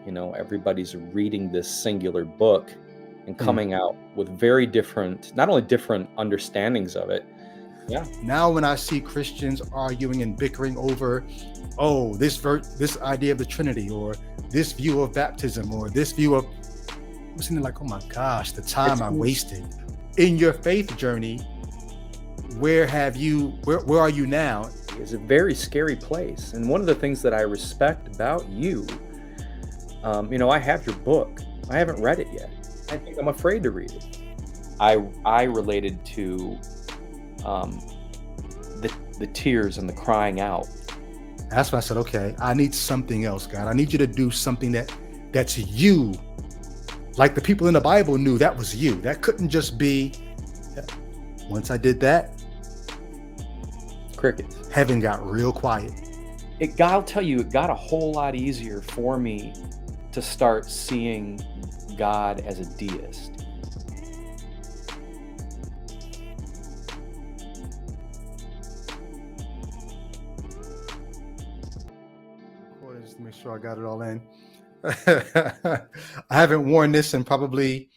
everybody's reading this singular book and coming out with very different, not only different understandings of it. Yeah. Now, when I see Christians arguing and bickering over, this idea of the Trinity, or this view of baptism, or this view of, I'm sitting there like, oh my gosh, the time I wasted. In your faith journey, where are you now? It's a very scary place. And one of the things that I respect about you, I have your book. I haven't read it yet. I think I'm afraid to read it. I related to the tears and the crying out. That's why I said, okay, I need something else, God. I need you to do something that's you. Like the people in the Bible knew that was you. That couldn't just be, once I did that, crickets. Heaven got real quiet. I'll tell you, it got a whole lot easier for me to start seeing God as a deist. Just to make sure I got it all in. I haven't worn this in probably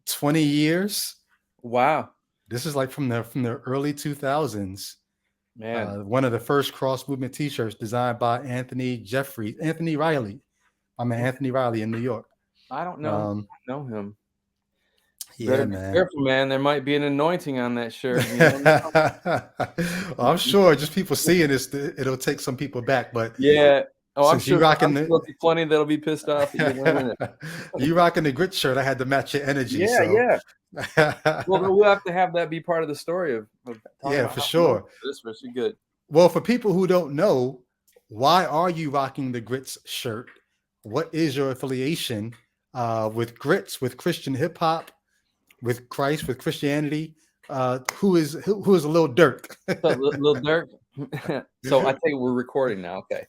20 years. Wow. This is like from the early 2000s. Man. One of the first cross movement t-shirts designed by Anthony Riley. I'm Anthony Riley in New York. I don't know. I know him. Yeah, better man. Be careful, man. There might be an anointing on that shirt. I'm sure just people seeing this, it'll take some people back. But yeah. Oh, I'm sure there'll be plenty that'll be pissed off. You rocking the grit shirt, I had to match your energy. Yeah. Well, we'll have to have that be part of the story of yeah, for sure. This was good. Well, for people who don't know, why are you rocking the Grits shirt? What is your affiliation with Grits, with Christian hip hop, with Christ, with Christianity? Who is a little Durk? Little Durk. So I think we're recording now. Okay.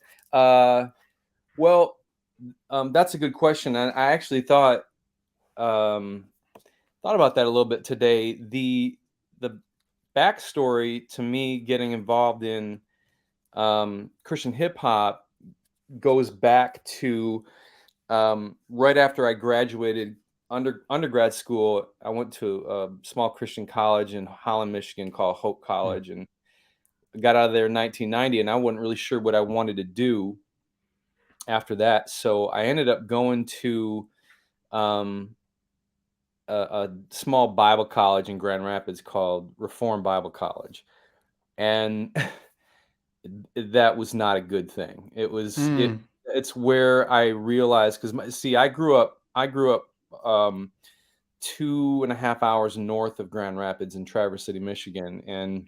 Well, that's a good question. And I actually thought about that a little bit today. The backstory to me getting involved in Christian hip hop goes back to right after I graduated undergrad school. I went to a small Christian college in Holland, Michigan called Hope College, and got out of there in 1990, and I wasn't really sure what I wanted to do after that. So I ended up going to a small Bible college in Grand Rapids called Reformed Bible College. And that was not a good thing. It was, it's where I realized, because I grew up 2.5 hours north of Grand Rapids in Traverse City, Michigan. And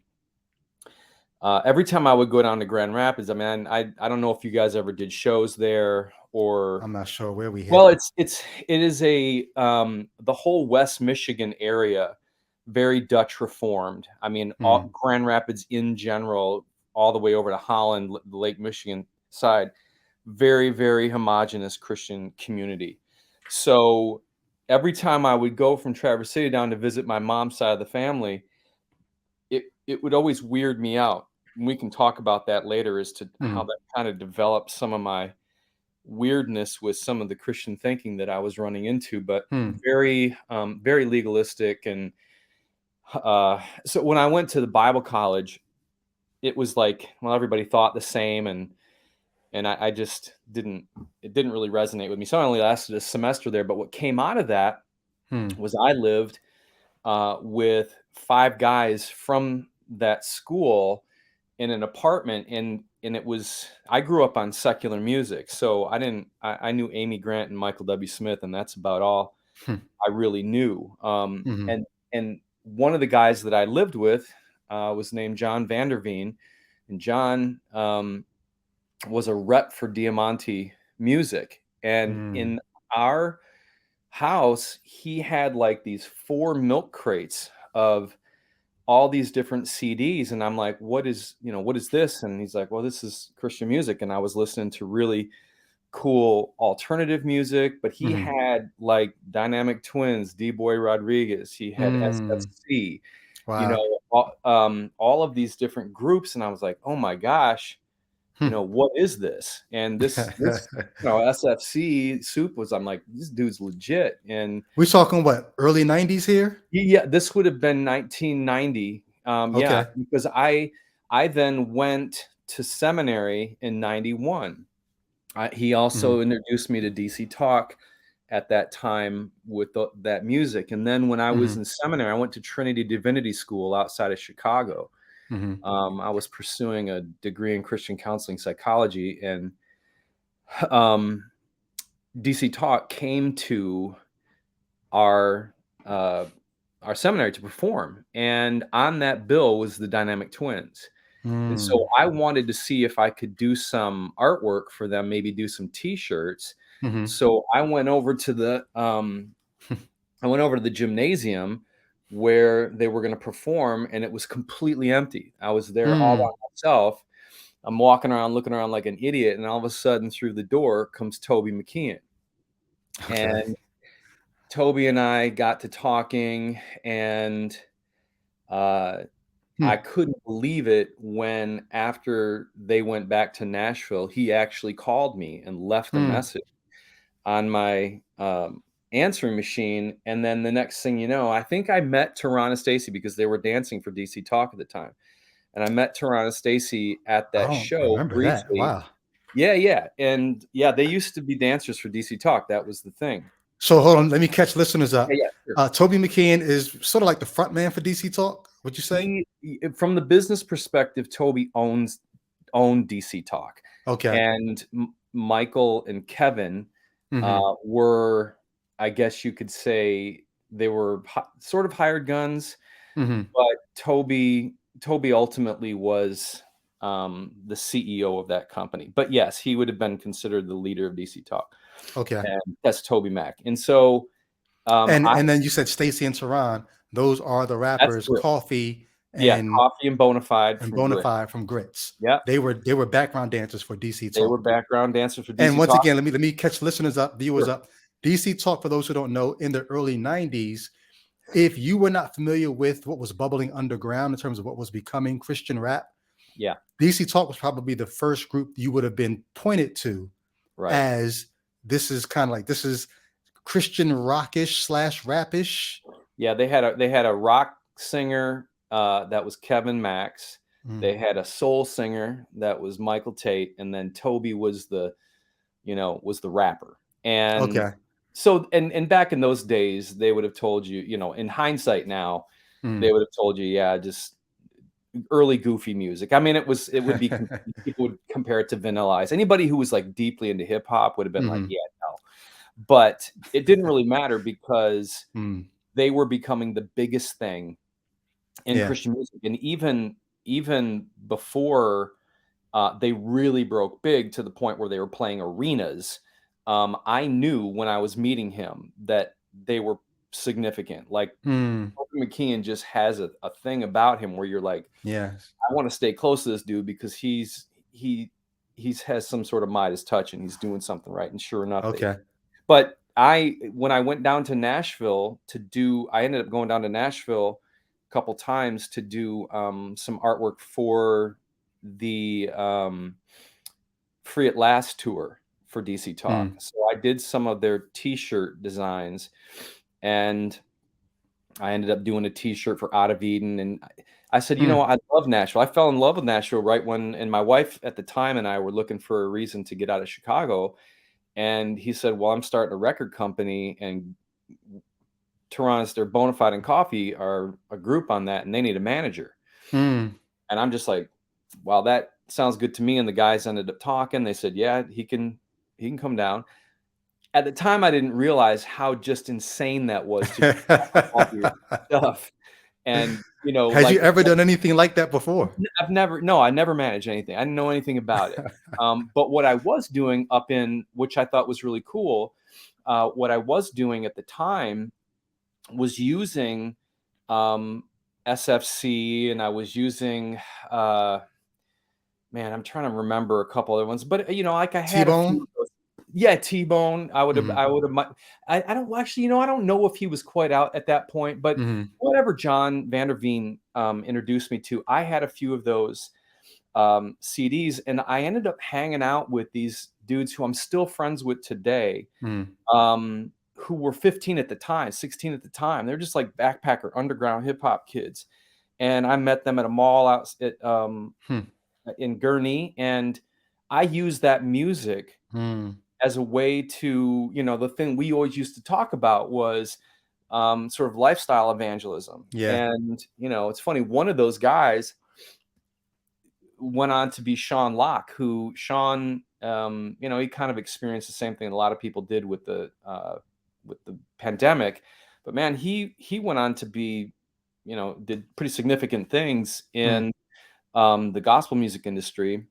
every time I would go down to Grand Rapids, I mean, I don't know if you guys ever did shows there, or I'm not sure where we hit. Well, it is the whole West Michigan area, very Dutch Reformed. I mean, all Grand Rapids in general, all the way over to Holland, the Lake Michigan side, very, very homogenous Christian community. So every time I would go from Traverse City down to visit my mom's side of the family, it would always weird me out. And we can talk about that later as to how that kind of developed some of my weirdness with some of the Christian thinking that I was running into, but very, very legalistic. And so when I went to the Bible college, it was like, well, everybody thought the same, and I just didn't really resonate with me. So I only lasted a semester there. But what came out of that was I lived with 5 guys from that school in an apartment, and it was, I grew up on secular music, so I knew Amy Grant and Michael W. Smith, and that's about all I really knew. And one of the guys that I lived with was named John Vanderveen, and John was a rep for Diamante Music, and in our house he had like these 4 milk crates of all these different CDs, and I'm like, what is this? And he's like, well, this is Christian music. And I was listening to really cool alternative music, but he had like Dynamic Twins, D-Boy Rodriguez, he had SFC, wow. All of these different groups, and I was like, oh my gosh, what is this? And this SFC soup was, I'm like, this dude's legit. And We're talking what, early 90s here? yeah, this would have been 1990. Yeah, Okay. because I then went to seminary in 91. He also introduced me to DC Talk at that time with that music. And then when I was in seminary, I went to Trinity Divinity School outside of Chicago. I was pursuing a degree in Christian counseling psychology, and DC Talk came to our seminary to perform, and on that bill was the Dynamic Twins. And so I wanted to see if I could do some artwork for them, maybe do some T-shirts. So I went over to the gymnasium where they were going to perform, and it was completely empty. I was there all by myself. I'm walking around, looking around like an idiot, and all of a sudden, through the door comes Toby McKeon. Okay. And Toby and I got to talking, and I couldn't believe it when, after they went back to Nashville, he actually called me and left a message on my answering machine. And then the next thing you know, I think I met Tarana Stacy because they were dancing for DC Talk at the time. And I met Tarana Stacy at I that don't show remember that. briefly. Wow. Yeah. And yeah, they used to be dancers for DC Talk. That was the thing. So hold on, let me catch listeners up. Yeah, sure. Toby McKeon is sort of like the front man for DC Talk, would you say? From the business perspective, Toby owned DC Talk. Okay. And Michael and Kevin were, I guess you could say, they were sort of hired guns, but Toby ultimately was the CEO of that company. But yes, he would have been considered the leader of DC Talk. Okay. And that's Toby Mac. And so and then you said Stacy and Saran, those are the rappers Coffee and Coffee and Bonafide from Grits. Yeah. They were background dancers for DC Talk. They were background dancers for DC Talk. And once again, let me catch listeners up, viewers up. DC Talk, for those who don't know, in the early 90s, if you were not familiar with what was bubbling underground in terms of what was becoming Christian rap, DC Talk was probably the first group you would have been pointed to as this is Christian rockish / rapish. Yeah, they had a rock singer that was Kevin Max. They had a soul singer that was Michael Tate, and then Toby was the rapper. And so, and back in those days, they would have told you, in hindsight now, they would have told you, just early goofy music. I mean, it would be people would compare it to Vanilla Ice. Anybody who was like deeply into hip hop would have been like, no. But it didn't really matter because they were becoming the biggest thing in Christian music. And even before they really broke big to the point where they were playing arenas, I knew when I was meeting him that they were significant. Like McKeon just has a thing about him where you're like, I want to stay close to this dude because he has some sort of Midas touch and he's doing something right. And sure enough, but when I went down to Nashville I ended up going down to Nashville a couple times to do some artwork for the Free at Last tour for DC Talk. So I did some of their T-shirt designs, and I ended up doing a T-shirt for Out of Eden. And I said, I love Nashville. I fell in love with Nashville and my wife at the time and I were looking for a reason to get out of Chicago. And he said, well, I'm starting a record company, and Toronto's, their Bonafide and Coffee are a group on that, and they need a manager. And I'm just like, wow, that sounds good to me. And the guys ended up talking. They said, yeah, he can come down. At the time, I didn't realize how just insane that was to all your stuff. And had you ever done anything like that before? I never managed anything. I didn't know anything about it. But what I was doing which I thought was really cool, what I was doing at the time was using SFC, and I was using I'm trying to remember a couple other ones, but like I had T-Bone? a few of those. Yeah, T-Bone. I don't actually, I don't know if he was quite out at that point, but whatever John Vanderveen introduced me to, I had a few of those. CDs, and I ended up hanging out with these dudes who I'm still friends with today, Mm. who were 15 at the time, 16 at the time. They're just like backpacker underground hip hop kids, and I met them at a mall out in Gurnee, and I used that music Mm. as a way to, the thing we always used to talk about was sort of lifestyle evangelism. Yeah. And, it's funny, one of those guys went on to be Sean Locke, who Sean, he kind of experienced the same thing a lot of people did with the pandemic. But man, he went on to be, did pretty significant things Mm. in the gospel music industry.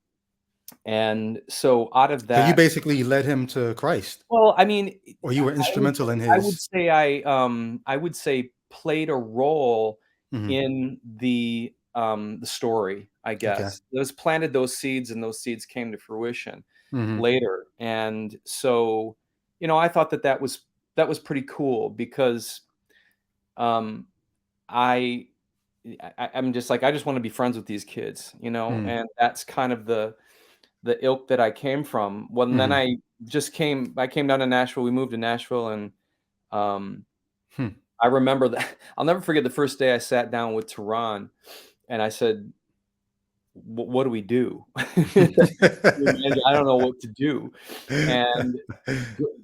And so out of So you that, basically led him to Christ, well, I mean, or you were I would instrumental in I would his. say I would say played a role Mhm. in the story, I Okay. guess. Those planted those seeds, and those seeds came to fruition Mhm. later. And so, I thought that was pretty cool because um I I'm just like, I just want to be friends with these kids, Mm. and that's kind of the ilk that I came from. Well, and then Mhm. I came down to Nashville. We moved to Nashville, and um, Hmm. I remember that I'll never forget the first day I sat down with Tehran, and I said, What do we do?" I don't know what to do. And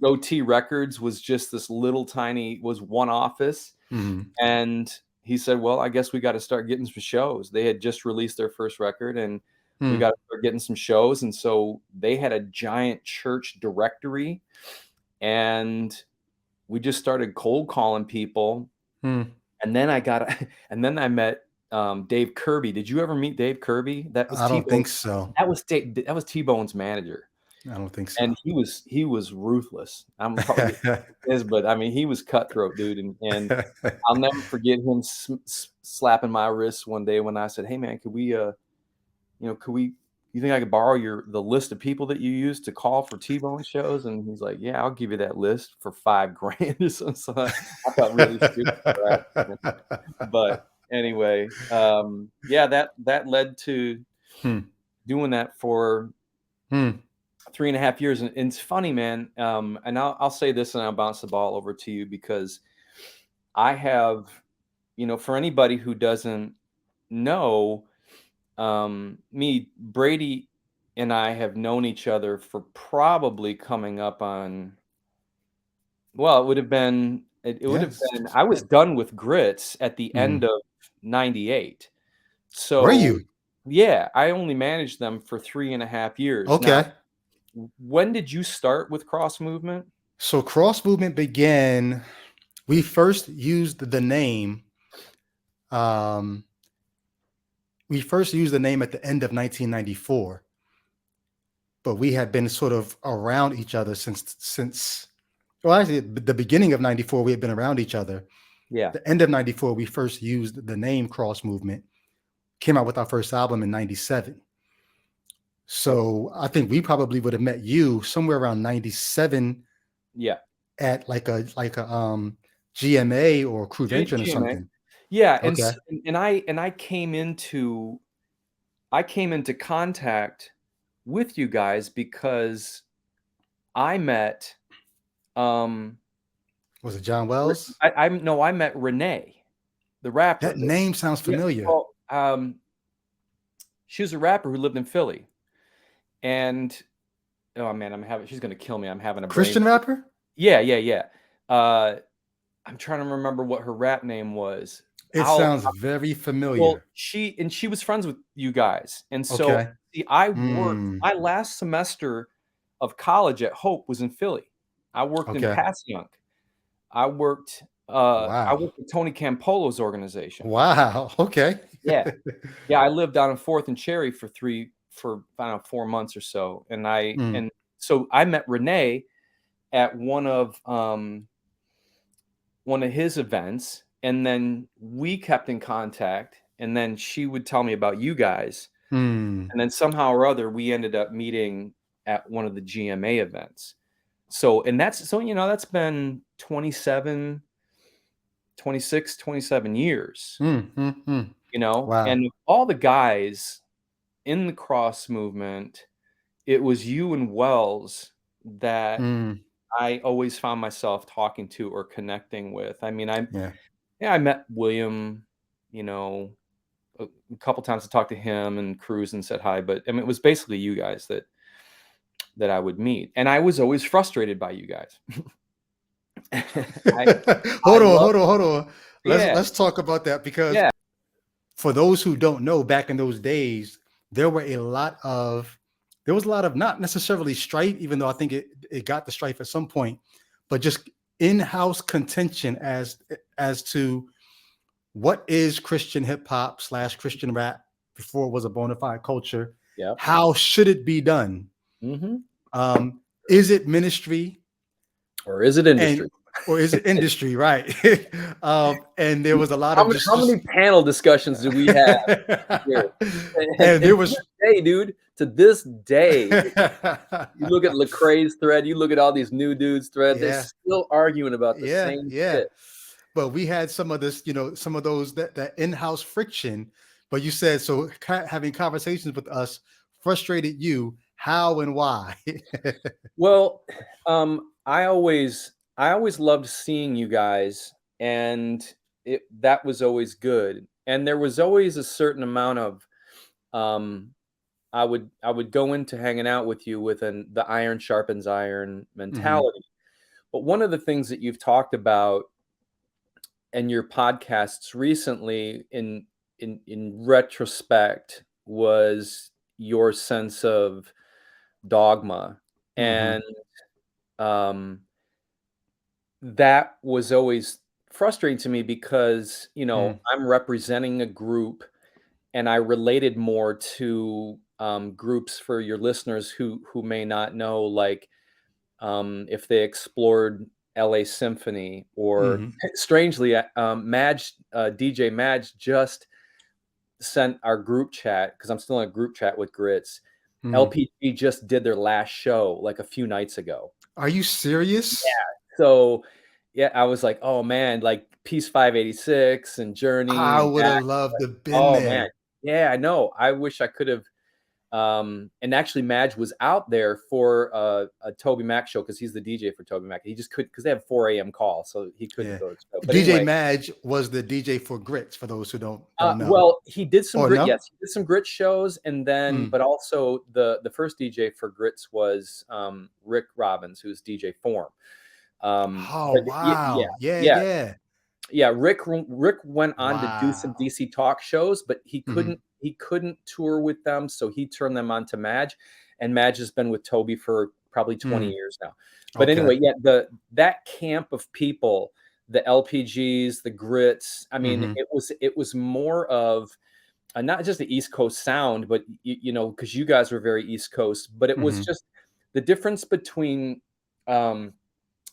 Goatee Records was just this little tiny, was one office, Mhm. and he said, "Well, I guess we got to start getting some shows." They had just released their first record, and we Mm. got to start getting some shows. And so they had a giant church directory, and we just started cold calling people. Mm. And then and then I met Dave Kirby. Did you ever meet Dave Kirby? That was I don't T-Bone. think so. That was T-Bone's manager, I don't think so. and he was ruthless. I'm probably is, but I mean, he was cutthroat, dude, and I'll never forget him slapping my wrist one day when I said, "Hey, man, could we? You think I could borrow the list of people that you use to call for T-Bone shows?" And he's like, "Yeah, I'll give you that list for $5,000 or something." So I felt really stupid for asking him. But anyway, yeah, that led to Hmm. doing that for Hmm. 3.5 years, and it's funny, man. And I'll say this, and I'll bounce the ball over to you because I have, for anybody who doesn't know, me, Brady and I have known each other for probably coming up on, well, it would have Yes. been, I was done with Grits at the Mhm. end of 98. Were So you? yeah, I only managed them for 3.5 years. Now, Okay. when did you start with Cross Movement? So cross movement began. We first used the name. Um, we first used the name at the end of 1994, but we had been sort of around each other since. Well, actually, the beginning of '94, we had been around each other. Yeah. The end of '94, we first used the name Cross Movement. Came out with our first album in '97. Okay. So I think we probably would have met you somewhere around '97 Yeah. at like a GMA or Convention or GMA. something. Yeah, Okay. and I came into contact with you guys because I met um Was it John Wells? I no, I met Renee, the rapper. That name sounds Yeah, familiar. well, she was a rapper who lived in Philly, and oh man, she's gonna kill me. I'm having a brain. Christian rapper? Yeah, yeah, yeah. Uh, I'm trying to remember what her rap name was. It I'll sounds very Well, familiar. she was friends with you guys, and so Okay. see, Mm, my last semester of college at Hope was in Philly. I worked in okay. Passyunk. I Wow. worked with Tony Campolo's organization. Wow. Okay. Yeah. Yeah, I lived down in 4th and Cherry for I don't know, 4 months or so, Mm, and so I met Renee at one of his events, and then we kept in contact, and then she would tell me about you guys, mm. and then somehow or other, we ended up meeting at one of the GMA events. So, and that's been 27, 26, 27 years, Mm, mm, mm. Wow. and all the guys in the cross movement, it was you and Wells that I always found myself talking to or connecting with. I mean, I met William, you know, a couple times to talk to him and Cruz and said hi, but I mean, it was basically you guys that I would meet, and I was always frustrated by you guys. Hold on. Yeah, Let's talk about that, because yeah, for those who don't know, back in those days, there was a lot of not necessarily strife, even though I think it got the strife at some point, but just in-house contention as to what is Christian hip hop / Christian rap before it was a bona fide culture. yeah. How should it be done? Is it ministry? Or is it industry? Or is it industry, right? And there was a lot of how many panel discussions do we have here? And there was, hey, dude, to this day, you look at Lecrae's thread, you look at all these new dudes thread, they're still arguing about the same shit. But we had some of this, some of those that in-house friction. But you said, so having conversations with us frustrated you. How and why? Well, I always loved seeing you guys, and that was always good. And there was always a certain amount of I would go into hanging out with you with the iron sharpens iron mentality. But one of the things that you've talked about in your podcasts recently, in retrospect, was your sense of dogma. And that was always frustrating to me because, I'm representing a group, and I related more to groups, for your listeners who may not know, like if they explored LA Symphony, or strangely, DJ Madge just sent our group chat, because I'm still in a group chat with Grits. LPG just did their last show like a few nights ago. Are you serious? Yeah. So yeah, I was like, oh man, like Peace 586 and Journey. I would have loved to have been there. Man. Yeah, I know. I wish I could have. And actually, Madge was out there for a Toby Mac show, because he's the DJ for Toby Mac. He just couldn't, because they have 4 a.m. call, so he couldn't go to the show. But DJ Madge was the DJ for Grits, for those who don't know. Well, he did some Grit. No? Yes, he did some Grit shows, and then, but also the first DJ for Grits was Rick Robbins, who's DJ Form. Wow! Yeah. Rick went on to do some DC talk shows, but he couldn't tour with them, so he turned them on to Madge, and Madge has been with Toby for probably 20 years now. But anyway, that camp of people, the LPGs, the Grits, I mean, it was more of not just the East Coast sound, but because you guys were very East Coast, but it was just the difference between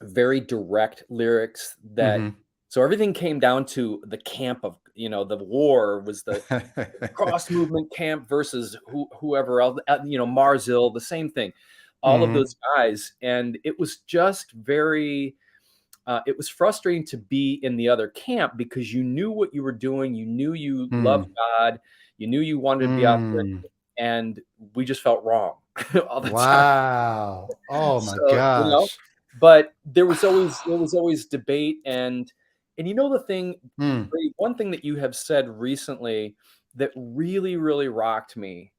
very direct lyrics that. So everything came down to the camp of, the war was the cross movement camp versus whoever else, Marzil, the same thing, all of those guys. And it was just very, it was frustrating to be in the other camp, because you knew what you were doing. You knew you loved God. You knew you wanted to be out there, and we just felt wrong all the time. Oh my gosh. But there was always debate, and the thing, one thing that you have said recently that really, really rocked me,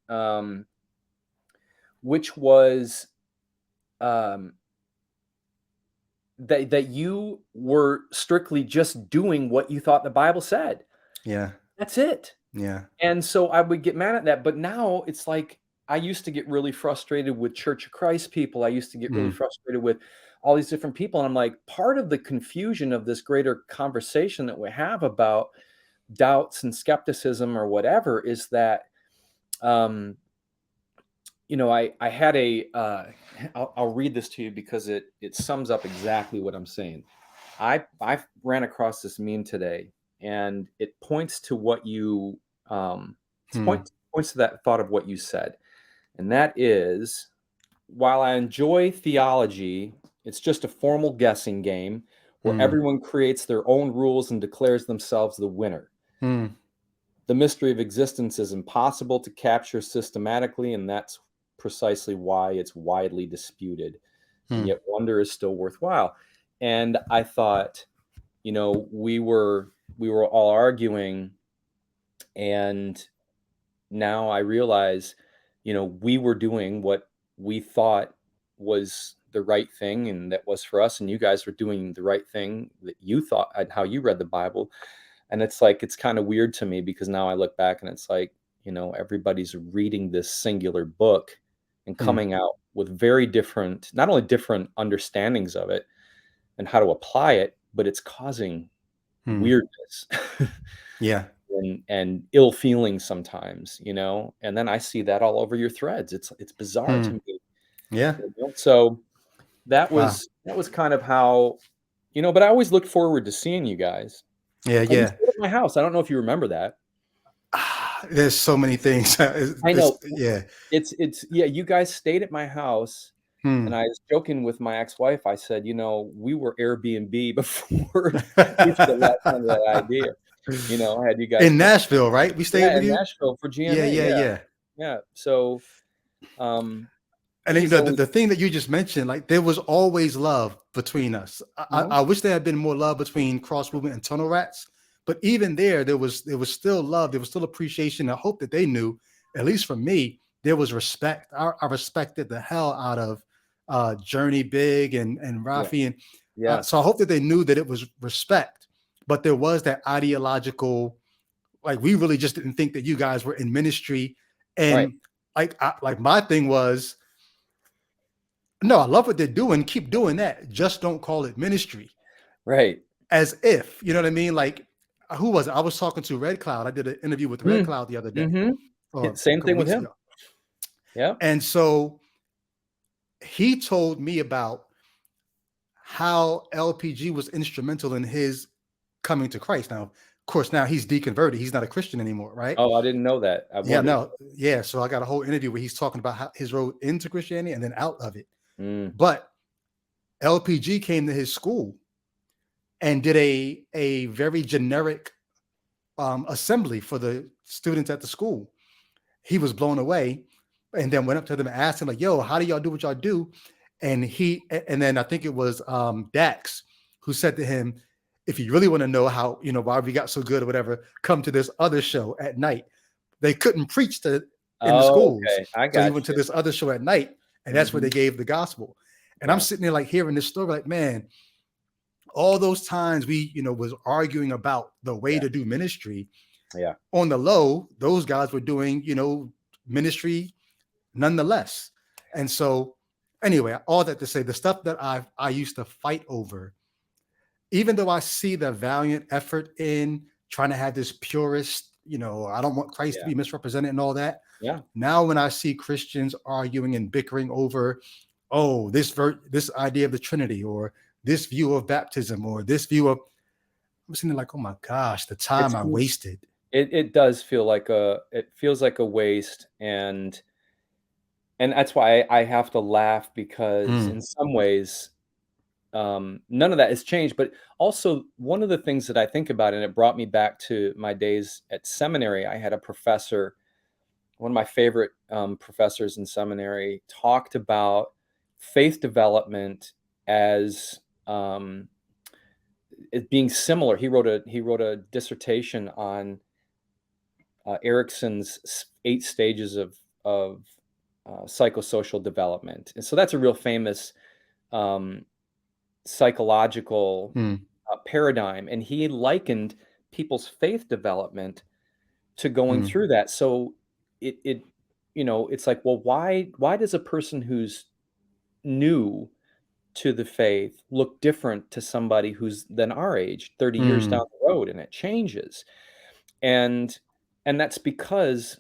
which was that you were strictly just doing what you thought the Bible said. Yeah. That's it. Yeah. And so I would get mad at that. But now it's like, I used to get really frustrated with Church of Christ people. I used to get really frustrated with all these different people. And I'm like, part of the confusion of this greater conversation that we have about doubts and skepticism or whatever is that, I had I'll read this to you because it sums up exactly what I'm saying. I ran across this meme today, and it points to what you, points to that thought of what you said. And that is, while I enjoy theology, it's just a formal guessing game where everyone creates their own rules and declares themselves the winner. the mystery of existence is impossible to capture systematically, and that's precisely why it's widely disputed. And yet wonder is still worthwhile. And I thought, we were all arguing, and now I realize, we were doing what we thought was the right thing, and that was for us, and you guys were doing the right thing that you thought, and how you read the Bible. And it's like, it's kind of weird to me, because now I look back and it's like, everybody's reading this singular book and coming out with very different, not only different understandings of it and how to apply it, but it's causing weirdness. Yeah. and ill feeling sometimes, and then I see that all over your threads. It's bizarre to me. Yeah. So that Wow. was kind of how, but I always looked forward to seeing you guys. Yeah. And you Yeah. stayed at my house. I don't know if you remember that. There's so many things. I know. Yeah. Yeah, you guys stayed at my house. And Hmm. I was joking with my ex-wife. I said, we were Airbnb before we should have latched onto that idea. I had you guys In Nashville, right? We stayed with in you? Nashville for Yeah, GMA. yeah, yeah. Yeah. So, And then, the thing that you just mentioned, like, there was always love between us. I wish there had been more love between Cross Movement and Tunnel Rats, but even there was still love. There was still appreciation. I hope that they knew, at least for me, there was respect. I respected the hell out of Journey Big and Rafi. And so I hope that they knew that it was respect, but there was that ideological, like, we really just didn't think that you guys were in ministry. And like my thing was, no, I love what they're doing. Keep doing that. Just don't call it ministry. Right. As if, you know what I mean? Like, who was it? I was talking to Red Cloud. I did an interview with Red Cloud the other day. Same thing with him. Ago. Yeah. And so he told me about how LPG was instrumental in his coming to Christ. Now, of course, now he's deconverted. He's not a Christian anymore, right? Oh, I didn't know that. Yeah. So I got a whole interview where he's talking about how his road into Christianity and then out of it. But LPG came to his school and did a very generic assembly for the students at the school. He was blown away, and then went up to them and asked him, like, yo, how do y'all do what y'all do? And then I think it was Dax who said to him, if you really want to know how, why we got so good or whatever, come to this other show at night. They couldn't preach in the schools. Okay. So he went to this other show at night, and that's where they gave the gospel. And I'm sitting there like hearing this story, like, man, all those times we, was arguing about the way to do ministry. Yeah. On the low, those guys were doing, ministry nonetheless. And so anyway, all that to say, the stuff that I used to fight over, even though I see the valiant effort in trying to have this purist, I don't want Christ to be misrepresented and all that. Yeah. Now, when I see Christians arguing and bickering over, this idea of the Trinity, or this view of baptism, or this view of, I'm sitting there like, oh my gosh, the time I wasted. It does feel like it feels like a waste. And that's why I have to laugh, because in some ways, none of that has changed. But also, one of the things that I think about, and it brought me back to my days at seminary, I had a professor, one of my favorite professors in seminary, talked about faith development as it being similar. He wrote a dissertation on Erickson's 8 stages of psychosocial development, and so that's a real famous psychological paradigm. And he likened people's faith development to going through that. So it's like, well, why does a person who's new to the faith look different to somebody who's then our age, 30 years down the road? And it changes. And that's because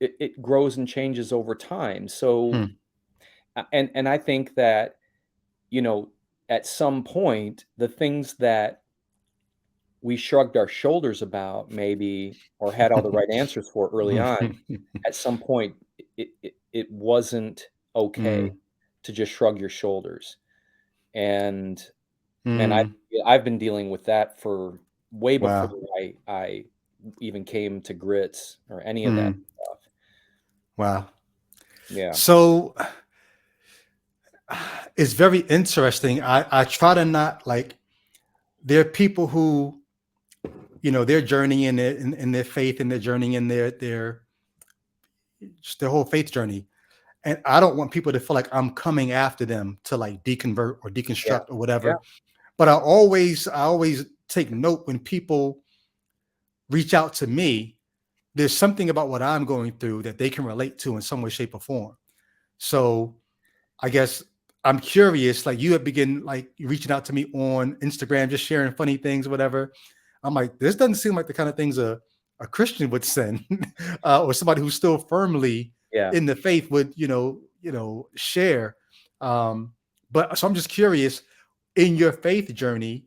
it grows and changes over time. So, and I think that, at some point, the things that we shrugged our shoulders about, maybe, or had all the right answers for early on, at some point, it wasn't okay to just shrug your shoulders. And I've been dealing with that for way before I even came to grits or any of that Mm. stuff. Wow. Yeah. So it's very interesting. I try to not like, there are people who, they're journeying in their faith, and they're journeying in just their whole faith journey. And I don't want people to feel like I'm coming after them to like deconvert or Yeah. deconstruct or Yeah. whatever. But I always take note when people reach out to me. There's something about what I'm going through that they can relate to in some way, shape, or form. So I guess I'm curious, like you have begun like reaching out to me on Instagram, just sharing funny things, whatever. I'm like, this doesn't seem like the kind of things a Christian would send, or somebody who's still firmly Yeah. in the faith would, share. But so I'm just curious, in your faith journey,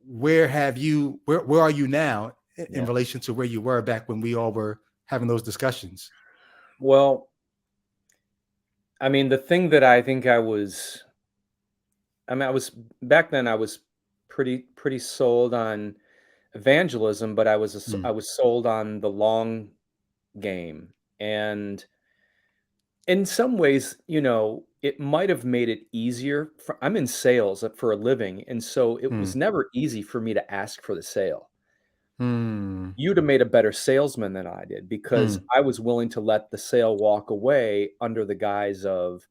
where are you now in Yeah. relation to where you were back when we all were having those discussions? Well, I mean, the thing that I think I was back then I was pretty sold on evangelism, but I Mm, was sold on the long game. And in some ways, it might have made it easier. I'm in sales for a living, and so it mm, was never easy for me to ask for the sale. mm, You'd have made a better salesman than I did because mm, I was willing to let the sale walk away under the guise of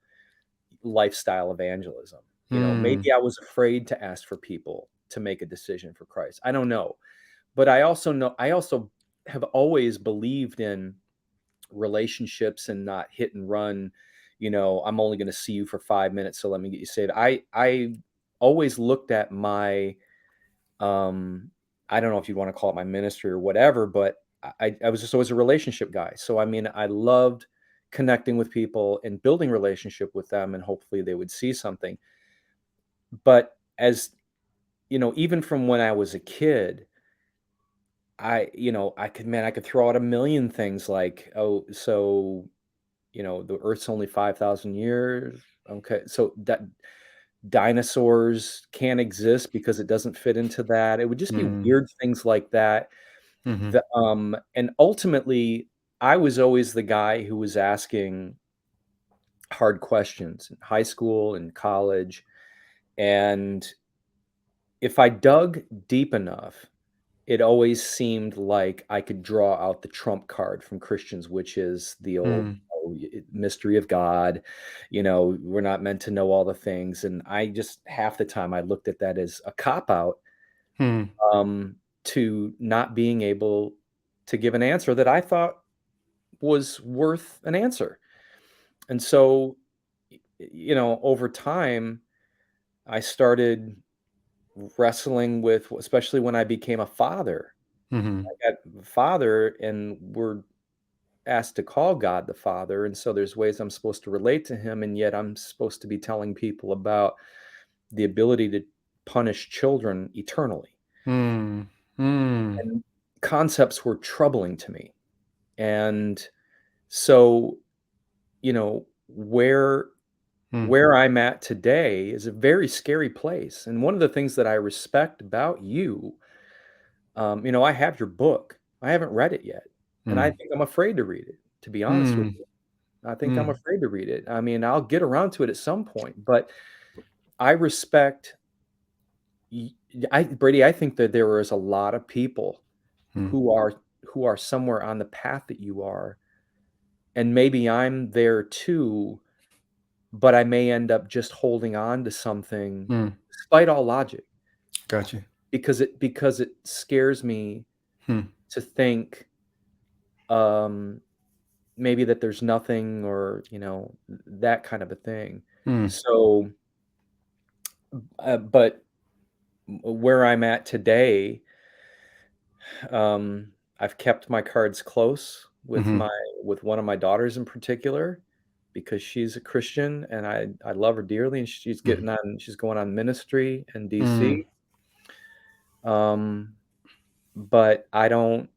lifestyle evangelism. mm, Maybe I was afraid to ask for people to make a decision for Christ. I don't know. But I also have always believed in relationships and not hit and run. I'm only going to see you for 5 minutes, so let me get you saved. I always looked at my I don't know if you want to call it my ministry or whatever, but I was just always a relationship guy. So I mean, I loved connecting with people and building relationship with them, and hopefully they would see something. But as even from when I was a kid, I could throw out a million things like, oh, so the Earth's only 5,000 years. Okay, so that dinosaurs can't exist because it doesn't fit into that. It would just be mm, weird things like that. mhm, And ultimately, I was always the guy who was asking hard questions in high school and college. And if I dug deep enough, it always seemed like I could draw out the trump card from Christians, which is the old mm, mystery of God. We're not meant to know all the things. And I just half the time I looked at that as a cop out, mm, to not being able to give an answer that I thought was worth an answer. And so, over time, I started wrestling with, especially when I became a father. mhm, I got a father, and we're asked to call God the Father. And so there's ways I'm supposed to relate to him, and yet I'm supposed to be telling people about the ability to punish children eternally. mm, mm, And concepts were troubling to me. And so, mm, where I'm at today is a very scary place. And one of the things that I respect about you, I have your book. I haven't read it yet. And I mm, think I'm afraid to read it, to be honest with mm, you. I think I'm mm, afraid to read it. I mean, I'll get around to it at some point, but I respect y Brady, I think that there is a lot of people mm, who are somewhere on the path that you are, and maybe I'm there too, but I may end up just holding on to something mm. despite all logic, Gotcha. because it scares me Hmm. to think, um, maybe that there's nothing, or, that kind of a thing. Mm, So, but where I'm at today, I've kept my cards close with mhm, one of my daughters in particular, because she's a Christian and I love her dearly, and mhm, she's going on ministry in mm. DC. But I don't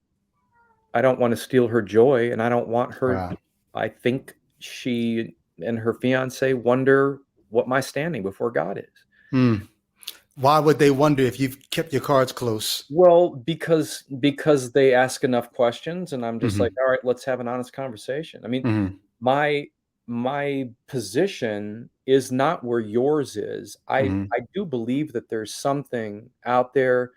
want to steal her joy, and I don't want her. Wow. I think she and her fiance wonder what my standing before God is. Mm. Why would they wonder if you've kept your cards close? Well, because they ask enough questions, and I'm just like, Mm-hmm. all right, let's have an honest conversation. I mean, Mm-hmm. my position is not where yours is. I Mm-hmm. do believe that there's something out there.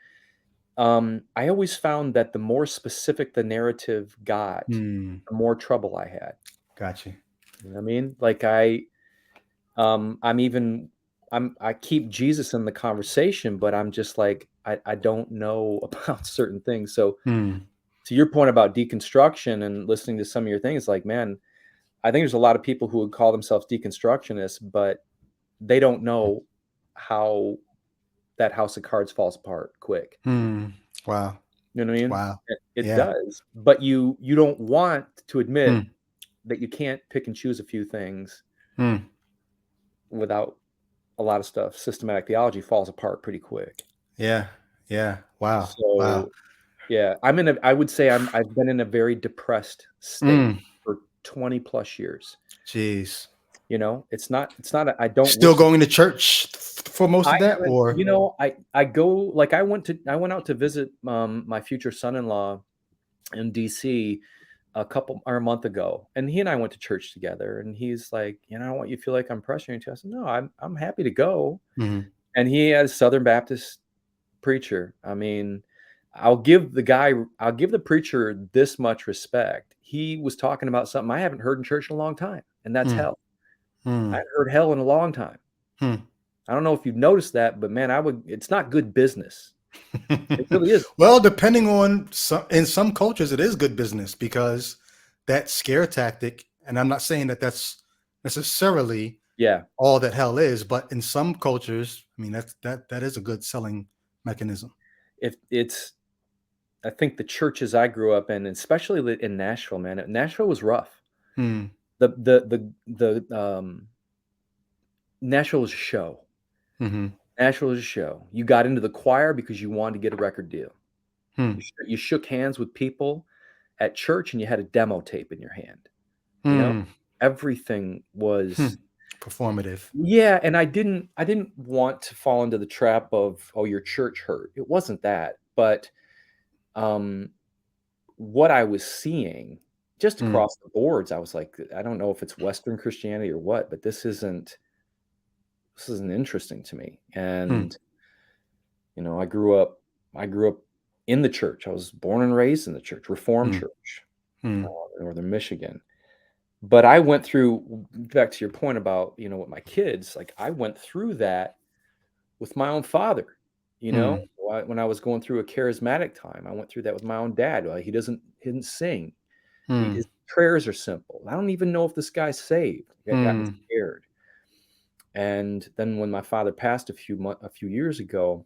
I always found that the more specific the narrative got, Mm. the more trouble I had. Gotcha. You know what I mean? Like I keep Jesus in the conversation, but I'm just like, I don't know about certain things. So Mm. to your point about deconstruction and listening to some of your things, like, man, I think there's a lot of people who would call themselves deconstructionists, but they don't know how that house of cards falls apart quick. Mm. Wow. You know what I mean? Wow. It Yeah. does, but you don't want to admit Mm. that you can't pick and choose a few things Mm. without a lot of stuff. Systematic theology falls apart pretty quick. Yeah. Yeah. Wow. Wow. So yeah, I would say I've been in a very depressed state Mm. for 20 plus years. Jeez. You know, I don't Still wish going to church for most I of that, haven't, or? I go, like, I went out to visit my future son-in-law in DC a month ago, and he and I went to church together, and he's like, I don't want you to feel like I'm pressuring you to. I said, no, I'm happy to go. Mm-hmm. And he has Southern Baptist preacher. I mean, I'll give the preacher this much respect. He was talking about something I haven't heard in church in a long time, and that's Mm. hell. I Mm. haven't heard hell in a long time. Mm. I don't know if you've noticed that, but man, it's not good business. It really is. Well, depending on in some cultures, it is good business because that scare tactic, and I'm not saying that that's necessarily Yeah. all that hell is, but in some cultures, I mean, that is a good selling mechanism. If it's I think the churches I grew up in, especially in Nashville, man, Nashville was rough. Hmm. The Nashville was a show. Mm-hmm. Nashville was a show. You got into the choir because you wanted to get a record deal. Hmm. You shook hands with people at church and you had a demo tape in your hand. You know, Hmm. everything was Performative. yeah, and I didn't want to fall into the trap of, oh, your church hurt. It wasn't that, but um what I was seeing just Mm. across the boards, I was like, I don't know if it's Western Christianity or what, but this isn't interesting to me. Hmm. And I grew up in the church. I was born and raised in the church, Reformed Hmm. church, Hmm. in Northern Michigan. But I went through, back to your point about, with my kids, like I went through that with my own father. Hmm. When I was going through a charismatic time, I went through that with my own dad. He didn't sing. Hmm. His prayers are simple. I don't even know if this guy's saved. It got me Hmm. scared. And then when my father passed a few years ago,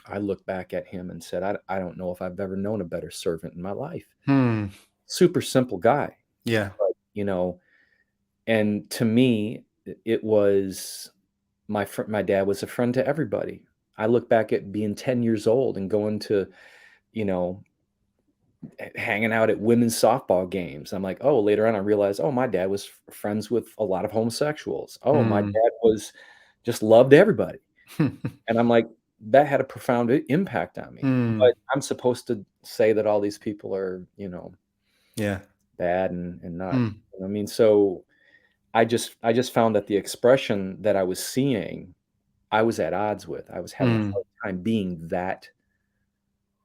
I looked back at him and said, I don't know if I've ever known a better servant in my life. Hmm. Super simple guy, Yeah. but, and to me, it was my dad was a friend to everybody. I look back at being 10 years old and going to, you know, hanging out at women's softball games. I'm like, oh, later on I realized, oh, my dad was friends with a lot of homosexuals. Oh, my Hmm. dad was just loved everybody. And I'm like, that had a profound impact on me. Hmm. But I'm supposed to say that all these people are, Yeah. bad and not. Hmm. I mean, so I just found that the expression that I was seeing, I was at odds with. I was having a Hmm. hard time being that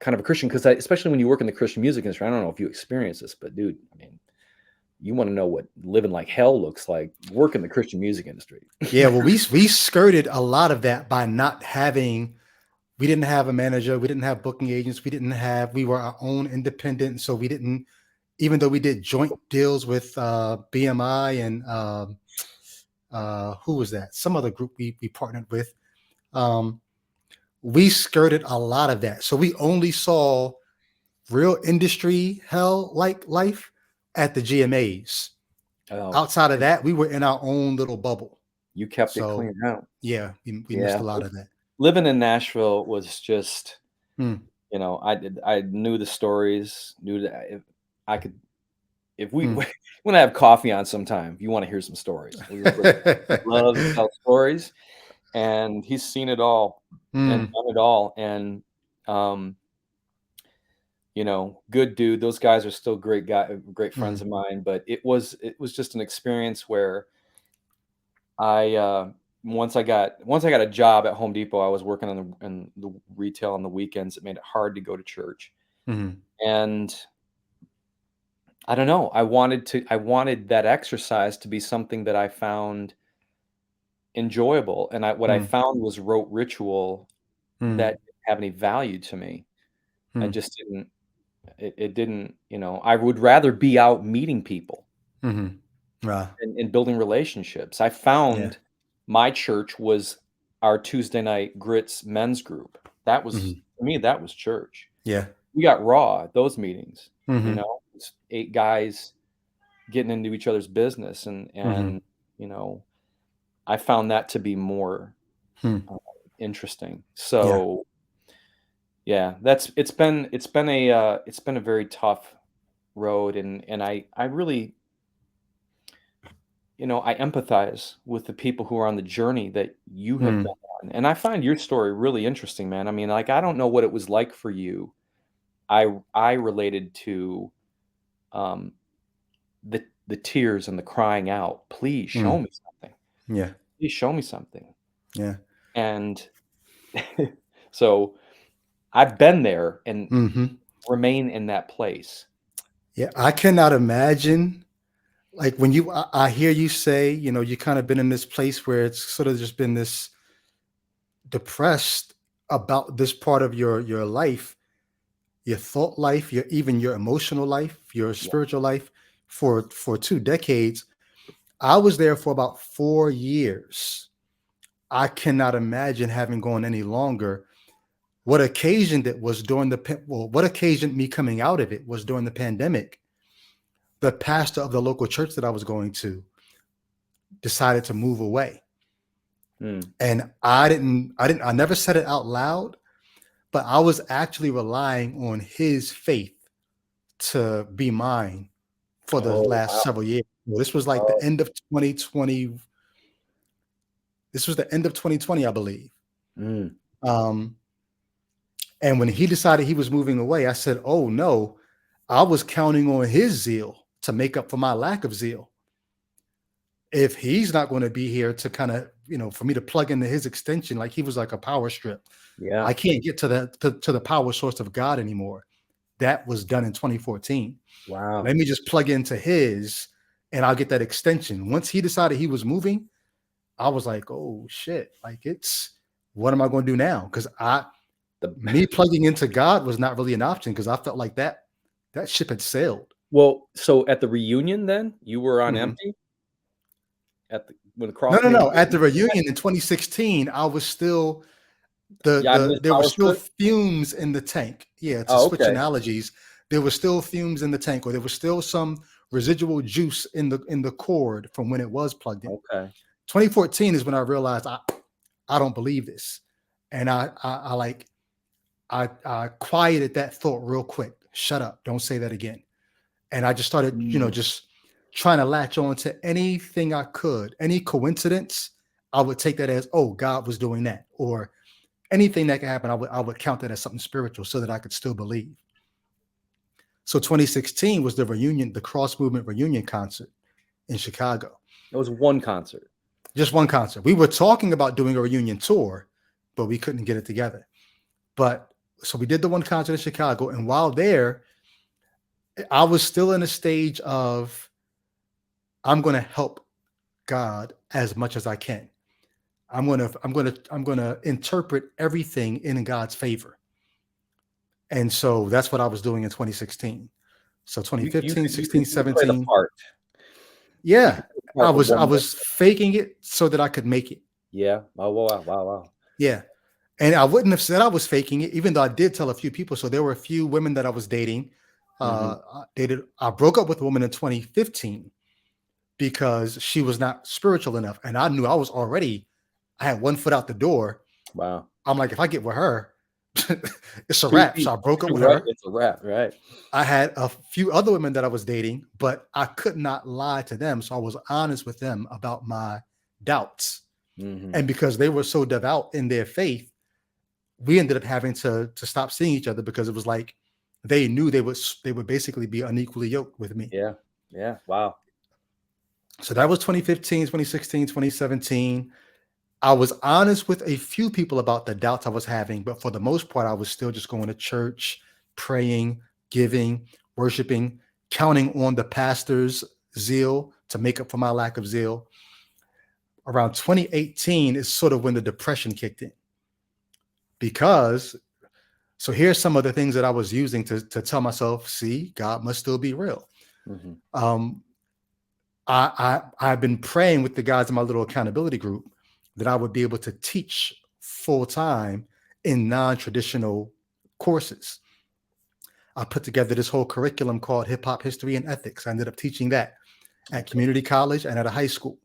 kind of a Christian because especially when you work in the Christian music industry, I don't know if you experience this, but dude, I mean, you want to know what living like hell looks like, work in the Christian music industry. Yeah. Well, we skirted a lot of that by not having. We didn't have a manager. We didn't have booking agents. We were our own independent. So we didn't, even though we did joint deals with BMI and who was that? Some other group we partnered with. Um, we skirted a lot of that. So we only saw real industry hell like life at the GMAs. Oh, Outside of that, we were in our own little bubble. you kept it So clean out. yeah, we missed Yeah. a lot of that. Living in Nashville was just, Hmm. I knew the stories, knew that if I could, if we Hmm. want to have coffee on sometime, if you want to hear some stories, we love to tell stories, and he's seen it all. and none at all. And, you know, good dude. Those guys are still great friends of mine. But it was just an experience where once I got a job at Home Depot, I was working in the retail on the weekends. It made it hard to go to church, and I don't know. I wanted that exercise to be something that I found enjoyable, and what I found was rote ritual that didn't have any value to me. I just didn't. It didn't. You know, I would rather be out meeting people Right. and building relationships. I Yeah. found my church was our Tuesday night grits men's group. That was to me, that was church. Yeah. We got raw at those meetings, you know, it's 8 guys getting into each other's business and you know, I found that to be more interesting. Yeah. So yeah, it's been a very tough road and I really, you know, I empathize with the people who are on the journey that you have been on. And I find your story really interesting, man. I mean, like, I don't know what it was like for you. I related to um, the tears and the crying out. Please show me something. Yeah. Please show me something. Yeah. And so I've been there and remain in that place. Yeah. I cannot imagine, like, when I hear you say, you know, you kind of been in this place where it's sort of just been this depressed about this part of your life, your thought life, even your emotional life, your Yeah. spiritual life for 2 decades. I was there for about 4 years. I cannot imagine having gone any longer. What occasioned it was what occasioned me coming out of it was during the pandemic. The pastor of the local church that I was going to decided to move away. And I never said it out loud, but I was actually relying on his faith to be mine for the Oh, last wow. several years. This was like Oh, the end of 2020. This was the end of 2020, I believe. Um, and when he decided he was moving away, I said, oh no, I was counting on his zeal to make up for my lack of zeal. If he's not going to be here to kind of, you know, for me to plug into his extension, like he was like a power strip. yeah. I can't get to the power source of God anymore. That was done in 2014. Wow. Let me just plug into his and I'll get that extension. Once he decided he was moving, I was like, oh shit, like what am I going to do now? Because me plugging into God was not really an option because I felt like that ship had sailed. Well, so at the reunion then, you were on empty? When the cross No. At the reunion in 2016, I was still there were still fumes in the tank. Yeah, to switch analogies, there were still fumes in the tank, or there was still some residual juice in the cord from when it was plugged in. Okay. 2014 is when I realized I don't believe this, and I quieted that thought real quick. Shut up! Don't say that again. And I just started, you know, just trying to latch on to anything I could. Any coincidence, I would take that as, oh, God was doing that, or anything that could happen, I would count that as something spiritual so that I could still believe. So 2016 was the reunion, the Cross Movement reunion concert in Chicago. It was one concert. Just one concert. We were talking about doing a reunion tour, but we couldn't get it together. But so we did the one concert in Chicago. And while there, I was still in a stage of, I'm going to help God as much as I can. I'm going to interpret everything in God's favor. And so that's what I was doing in 2016. So 2015, 16, 17. Yeah. I was faking it so that I could make it. Yeah. Oh, wow. Yeah. And I wouldn't have said I was faking it, even though I did tell a few people. So there were a few women that I was dating. I broke up with a woman in 2015 because she was not spiritual enough. And I knew I had one foot out the door. Wow. I'm like, if I get with her, it's a wrap. So I broke up with her. It's a wrap, right? I had a few other women that I was dating, but I could not lie to them. So I was honest with them about my doubts. And because they were so devout in their faith, we ended up having to stop seeing each other because it was like they knew they would basically be unequally yoked with me. Yeah. Yeah. Wow. So that was 2015, 2016, 2017. I was honest with a few people about the doubts I was having, but for the most part, I was still just going to church, praying, giving, worshiping, counting on the pastor's zeal to make up for my lack of zeal. Around 2018 is sort of when the depression kicked in. Because, so here's some of the things that I was using to tell myself, see, God must still be real. Mm-hmm. I've been praying with the guys in my little accountability group that I would be able to teach full time in non-traditional courses. I put together this whole curriculum called Hip Hop History and Ethics. I ended up teaching that at community college and at a high school.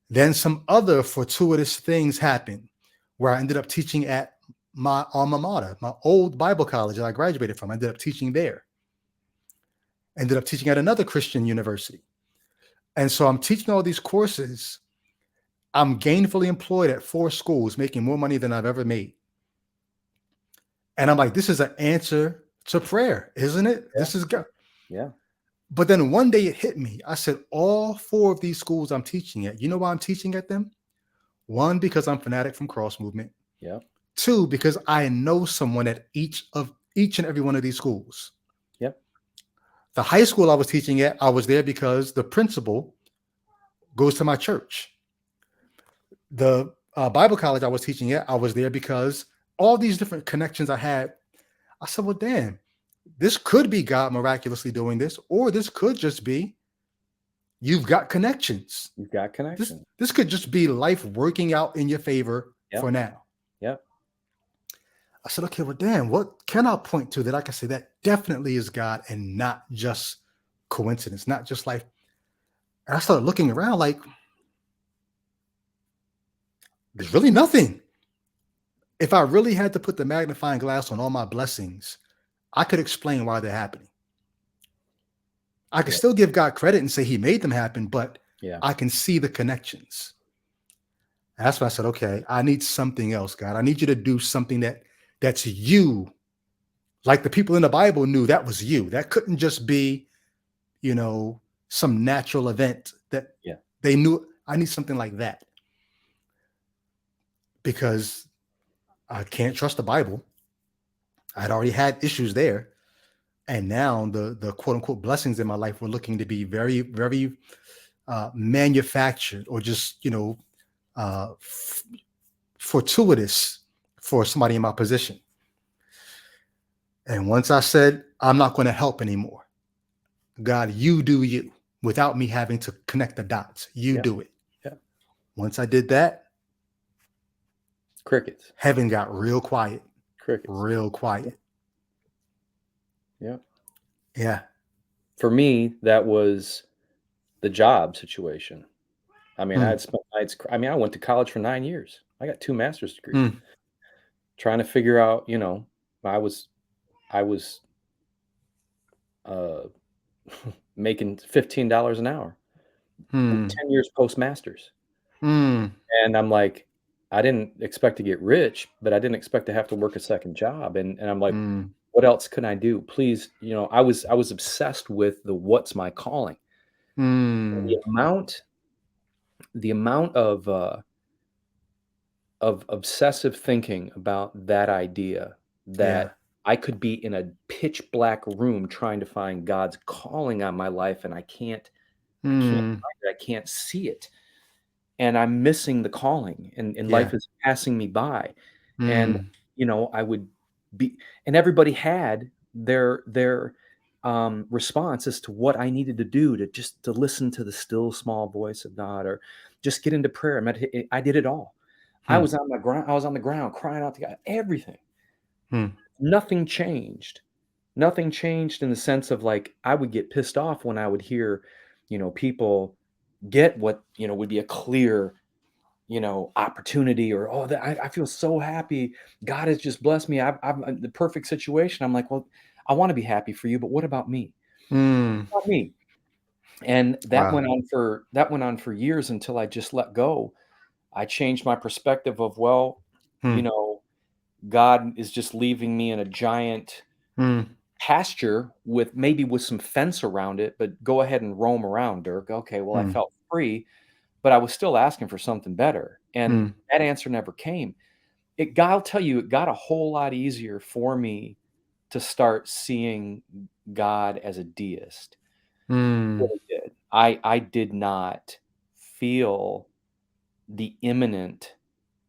Then some other fortuitous things happened where I ended up teaching at my alma mater, my old Bible college that I graduated from. I ended up teaching there. Ended up teaching at another Christian university. And so I'm teaching all these courses. I'm gainfully employed at 4 schools, making more money than I've ever made. And I'm like, this is an answer to prayer, isn't it? Yeah. This is God. Yeah. But then one day it hit me. I said, all 4 of these schools I'm teaching at, you know why I'm teaching at them? 1, because I'm fanatic from Cross Movement. Yeah. 2, because I know someone at each and every one of these schools. Yep. The high school I was teaching at, I was there because the principal goes to my church. The Bible college I was teaching at, I was there because all these different connections I had. I said, well, damn, this could be God miraculously doing this, or this could just be you've got connections. You've got connections. This could just be life working out in your favor for now. Yep. I said, okay, well, damn, what can I point to that I can say that definitely is God and not just coincidence, not just life? And I started looking around like, there's really nothing. If I really had to put the magnifying glass on all my blessings, I could explain why they're happening. I could still give God credit and say he made them happen, but I can see the connections. And that's why I said, okay, I need something else, God. I need you to do something that's you. Like the people in the Bible knew that was you. That couldn't just be, some natural event that they knew. I need something like that. Because I can't trust the Bible. I'd already had issues there. And now the quote unquote blessings in my life were looking to be very, very manufactured or just, fortuitous for somebody in my position. And once I said, I'm not going to help anymore. God, you do you without me having to connect the dots. You do it. Yeah. Once I did that, crickets. Heaven got real quiet. Crickets. Real quiet. Yeah. Yeah. For me, that was the job situation. I mean, I went to college for 9 years. I got 2 master's degrees. Trying to figure out, I was making $15 an hour. 10 years post-masters. And I'm like, I didn't expect to get rich, but I didn't expect to have to work a second job. And I'm like, what else can I do? Please, I was obsessed with the what's my calling. The amount of obsessive thinking about that idea that I could be in a pitch black room trying to find God's calling on my life, and I can't find it, I can't see it. And I'm missing the calling, and life is passing me by. And, I would be, and everybody had their response as to what I needed to do to listen to the still small voice of God, or just get into prayer. I did it all. I was on the ground crying out to God, everything. Nothing changed. Nothing changed in the sense of like, I would get pissed off when I would hear, people get what, would be a clear, opportunity, or, I feel so happy. God has just blessed me. I'm in the perfect situation. I'm like, well, I want to be happy for you, but what about me? What about me? And that went on for years until I just let go. I changed my perspective of, well, God is just leaving me in a giant Mm. pasture with some fence around it, but go ahead and roam around, Dirk. Okay, well, I Mm. felt free, but I was still asking for something better, and Mm. that answer never came. I'll tell you, it got a whole lot easier for me to start seeing God as a deist. It Mm. really did. I did not feel the imminent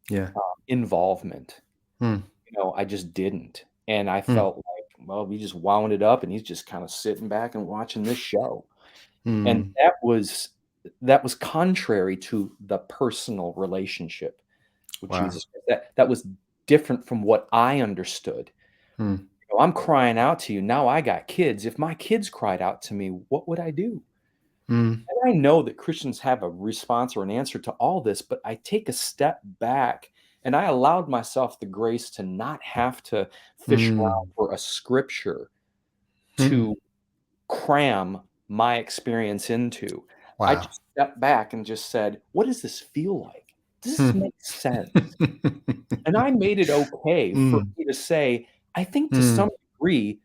Yeah. involvement. Mm. I just didn't, and I Mm. felt like, well, we just wound it up, and he's just kinda sitting back and watching this show, and Mm. that was contrary to the personal relationship with Wow. Jesus. That was different from what I understood. Mm. I'm crying out to you, now I got kids. If my kids cried out to me, what would I do? Mm. And I know that Christians have a response or an answer to all this, but I take a step back and I allowed myself the grace to not have to fish around Mm. for a scripture Mm. to cram my experience into. I Wow. just stepped back and just said, "What does this feel like? Does this Mm. make sense?" And I made it okay for Mm. me to say, "I think to some Mm. degree,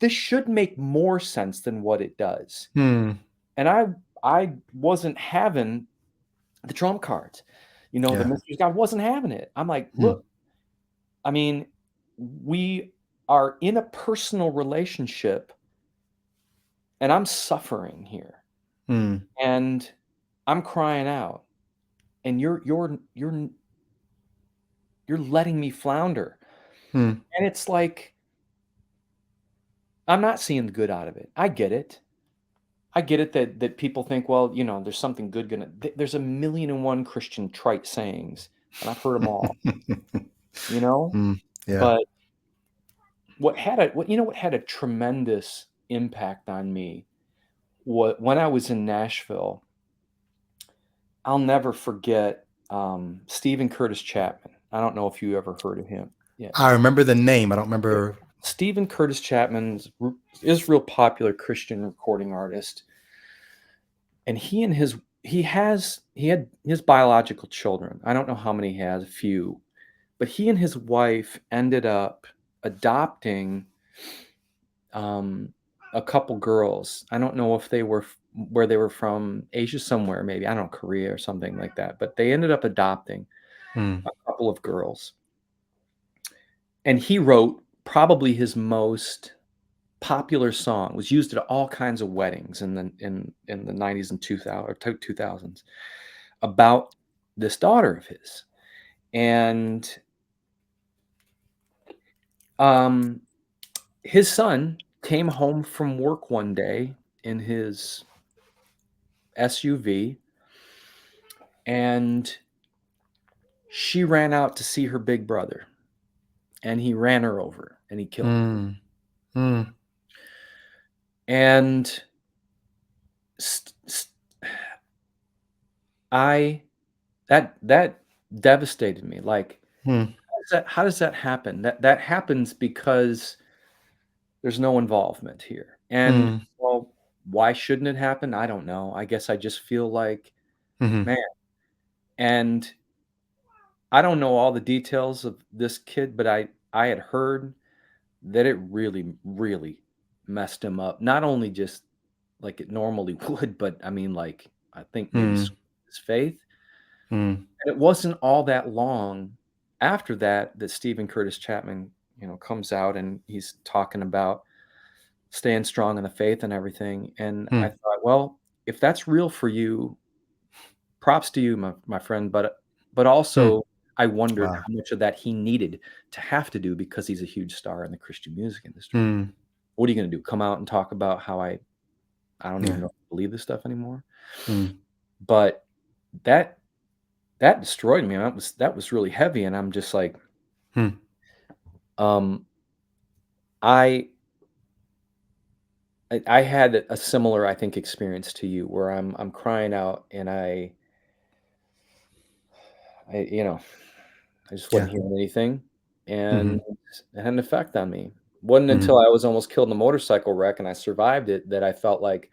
this should make more sense than what it does." Mm. And I wasn't having the trump cards. The Yeah. mysteries guy wasn't having it. I'm like, Mm. "Look, I mean, we are in a personal relationship, and I'm suffering here, Mm. and I'm crying out, and you're letting me flounder." Mm. And it's like, I'm not seeing the good out of it. I get it. I get it that people think, well, there's something good there's a million and one Christian trite sayings, and I've heard them all, you know? Mm. Yeah. But what had a tremendous impact on me, when I was in Nashville, I'll never forget, Stephen Curtis Chapman. I don't know if you ever heard of him. Yeah. I remember the name. I don't Yeah. remember. Stephen Curtis Chapman's is real popular Christian recording artist, and he had his biological children. I don't know how many he has, a few, but he and his wife ended up adopting um, a couple girls. I don't know if they were where they were from, Asia somewhere, maybe, I don't know, Korea or something like that. But they ended up adopting Mm. a couple of girls, and he wrote probably his most popular song. Was used at all kinds of weddings in the 90s and 2000 or 2000s, about this daughter of his. And um, his son came home from work one day in his SUV, and she ran out to see her big brother, and he ran her over and he killed her. Mm. Mm. And st- st- I that devastated me. Like, Mm. how does that happen? That happens because there's no involvement here. And, Mm. well, why shouldn't it happen? I don't know. I guess I just feel like, Mhm. man. And I don't know all the details of this kid, but I had heard that it really, really messed him up. Not only just like it normally would, but I mean, like, I think maybe Mm. his faith. Mm. And it wasn't all that long after that Stephen Curtis Chapman, comes out and he's talking about staying strong in the faith and everything. And I Mm. thought, well, if that's real for you, props to you, my friend. But Mm. also, I wondered Wow. how much of that he needed to have to do because he's a huge star in the Christian music industry. Mm. What are you going to do? Come out and talk about how I don't even Yeah. know if I believe this stuff anymore? Mm. But that that destroyed me. That was really heavy, and I'm just like, Mm. um, I I had a similar, I think, experience to you where I'm crying out and I just wasn't Yeah. hearing anything, and Mhm. it had an effect on me. Wasn't Mhm. until I was almost killed in a motorcycle wreck and I survived it that I felt like,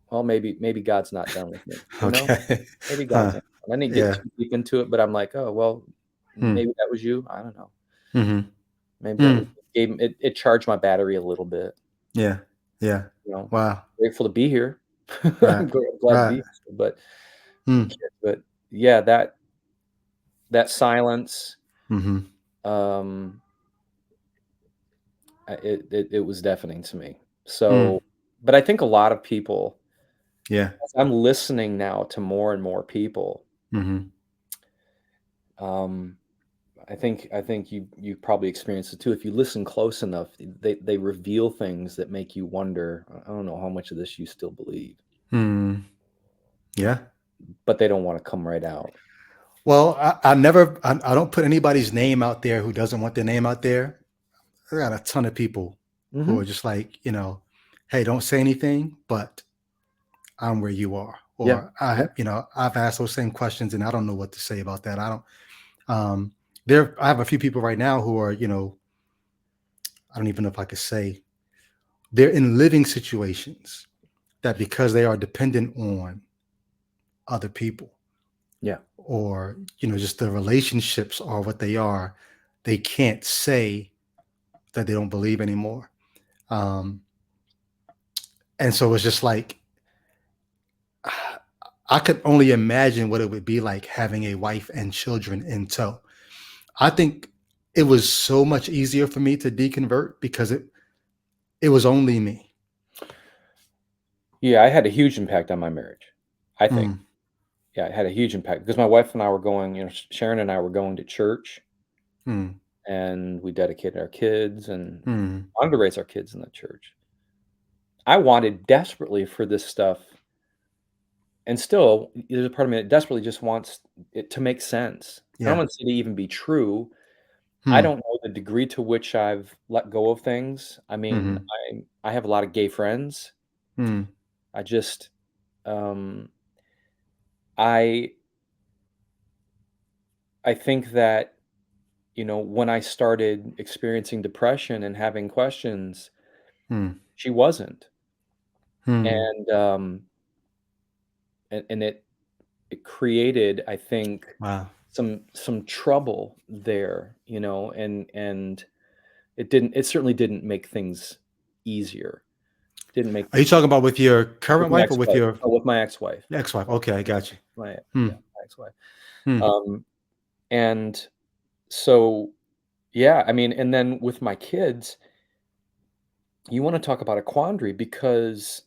well, maybe God's not done with me, you know? Okay. Maybe God's Huh. not. I didn't get Yeah. too deep into it, but I'm like, "Oh, well, Hmm. maybe that was you." I don't know. Mhm. Maybe that was Mm. it charged my battery a little bit, Yeah. Yeah. you know? Wow. Grateful to be here. Right. I'm glad to be Right. here, but Mm. yeah, that silence, Mhm. um, it was deafening to me. Mm. So, but I think a lot of people, Yeah. as I'm listening now to more and more people, Mhm. um, I think you probably experienced it too. If you listen close enough, they reveal things that make you wonder. I don't know how much of this you still believe, Mm. Yeah. but they don't want to come right out. Well, I don't put anybody's name out there who doesn't want their name out there. I got a ton of people who Hmm. are just like, hey, don't say anything, but I'm where you are. Yeah, Or I yeah, have, I've asked those same questions and I don't know what to say about that. Um, I have a few people right now who are, I don't even know if I could say they're in living situations that because they are dependent on other people yeah. or, just the relationships are what they are, they can't say that they don't believe anymore. Um, and so it's just like, I could only imagine what it would be like having a wife and children in tow. I think it was so much easier for me to deconvert because it was only me. Yeah, I had a huge impact on my marriage, I think. Mm, Yeah, it had a huge impact because my wife and I were going, Sharon and I were going to church mm, and we dedicated our kids and mm, wanted to raise our kids in the church. I wanted desperately for this stuff, and still, there's a part of me that desperately just wants it to make sense. I don't yeah. want it to even be true. I Mm, don't know the degree to which I've let go of things. I mean, mm-hmm, I have a lot of gay friends. mm, I just, um, I I think that, when I started experiencing depression and having questions, mm, she wasn't. mm. And, and it created, I think, Wow. some trouble there, and it certainly didn't make things easier. Didn't make Are you things talking about with your with current my wife or with ex-wife. your Oh, with my ex-wife. ex-wife? Yeah, Okay, I yeah, got you. Hmm, yeah, my ex-wife. hmm, Um, and so, yeah, I mean, and then with my kids, you wanna talk about a quandary because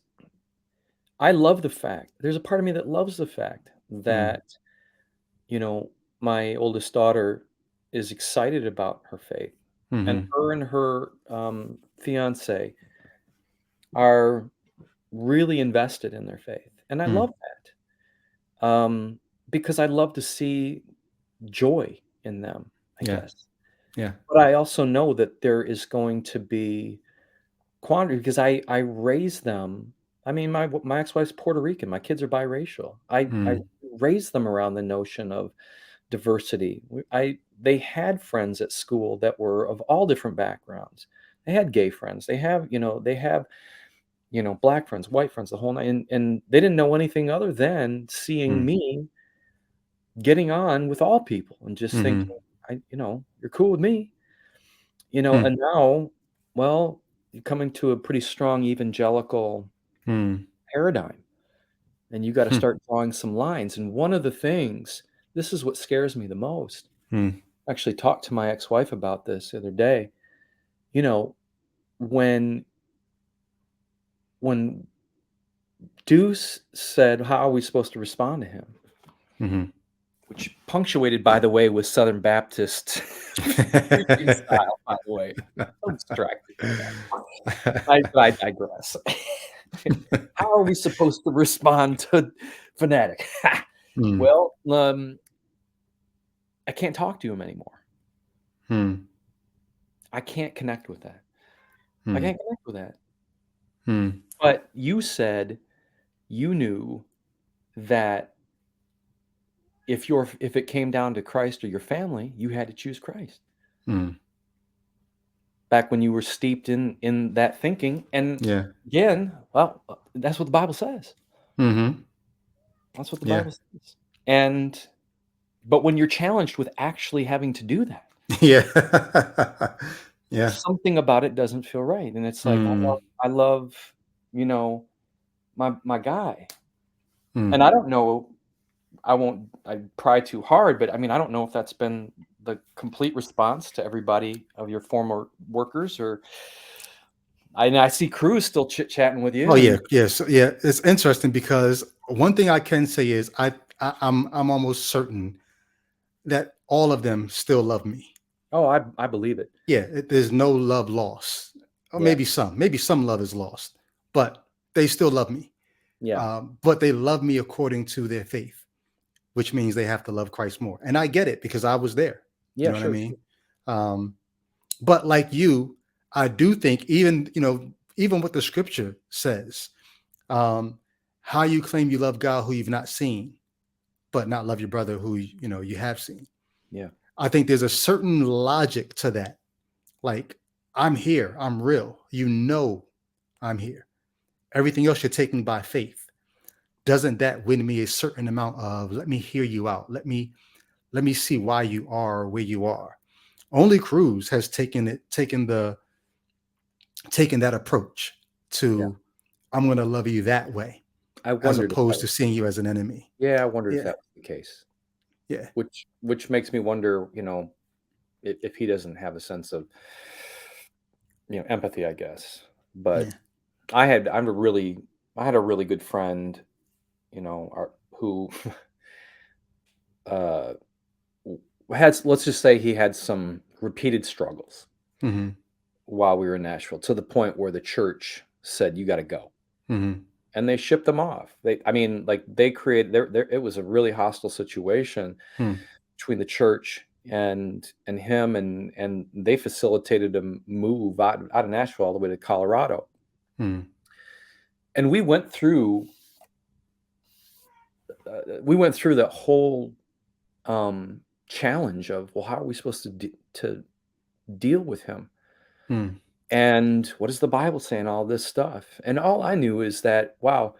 I love the fact there's a part of me that loves the fact hmm, that, you know, my oldest daughter is excited about her faith, and hmm, her, fiancé are really invested in their faith, and I love hmm. that, because I love to see joy in them, I Yeah, guess. yeah. But I also know that there is going to be quandary because I raised them. I mean, my ex-wife's Puerto Rican, my kids are biracial. I Hmm, raised them around the notion of diversity. They had friends at school that were of all different backgrounds. They had gay friends. They have black friends, white friends, the whole night, and they didn't know anything other than seeing hmm, me getting on with all people and just thinking, hmm, you're cool with me, hmm, and now, well, you're coming to a pretty strong evangelical hmm, paradigm, and you got to hmm, start drawing some lines. And one of the things, this is what scares me the most. hmm, I actually talked to my ex-wife about this the other day. You know, when when Deuce said, "How are we supposed to respond to him?" hmm. Which punctuated, by the way, with Southern Baptist preaching style, by the way. I'm distracted by that. I digress. How are we supposed to respond to fanatic? Hmm, Well, I can't talk to him anymore. hmm, I can't connect with that. I hmm, can't connect with that. hmm, But you said you knew that if it came down to Christ or your family, you had to choose Christ. hmm. Back when you were steeped in that thinking, and Yeah. again, well, that's what the Bible says. Mhm. That's what the Yeah. Bible says. And but when you're challenged with actually having to do that, Yeah. Yeah. Something about it doesn't feel right, and it's like Mm, I love, you know, my guy, mm. and I don't know. I pry too hard, but I mean, I don't know if that's been the complete response to everybody of your former workers, or I see Cruz still chit chatting with you, Oh and yeah, yes, yeah. It's interesting because one thing I can say is I'm almost certain that all of them still love me. oh, I believe it. Yeah, there's no love lost, or Yeah, maybe some love is lost, but they still love me. yeah, But they love me according to their faith, which means they have to love Christ more. And I get it because I was there. You yeah, know what I sure, mean? sure. Um, but like you, I do think even what the scripture says, um, how you claim you love God who you've not seen, but not love your brother who you have seen. Yeah, I think there's a certain logic to that. Like, I'm here, I'm real. I'm here. Everything else you're taking by faith. Doesn't that win me a certain amount of let me hear you out? Let me see why you are where you are. Only Cruz has taken that approach yeah. to I'm going to love you that way I as wondered if that opposed was to seeing you as an enemy. yeah, I wondered if Yeah, that was the case, yeah, which makes me wonder, if he doesn't have a sense of, empathy, I guess. But yeah. I had I'm a really I had a really good friend, who uh w- let's just say he had some repeated struggles Hmm. while we were in Nashville, to the point where the church said you got to go, Hmm. and they shipped them off. I mean, like, they created there it was a really hostile situation Hmm. between the church and him, and they facilitated a move out of Nashville all the way to Colorado. Hmm. And we went through the whole challenge of, well, how are we supposed to deal with him? Hmm. And what does the Bible say and all this stuff? And all I knew is that, wow,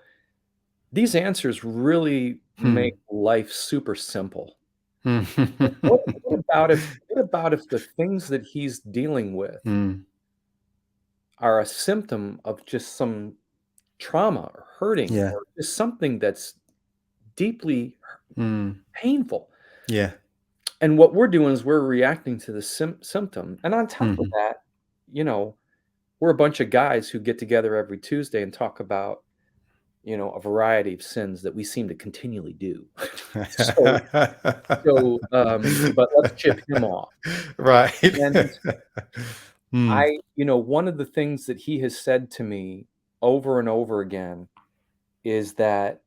these answers really make Hmm. life super simple. Hmm. What about if the things that he's dealing with Hmm. are a symptom of just some trauma or hurting, Yeah. or just something that's deeply Hmm. painful? Yeah. And what we're doing is we're reacting to the symptom. And on top of Hmm. that, you know, we're a bunch of guys who get together every Tuesday and talk about, a variety of sins that we seem to continually do. So, but let's chip him off. Right. And Hmm. one of the things that he has said to me over and over again is that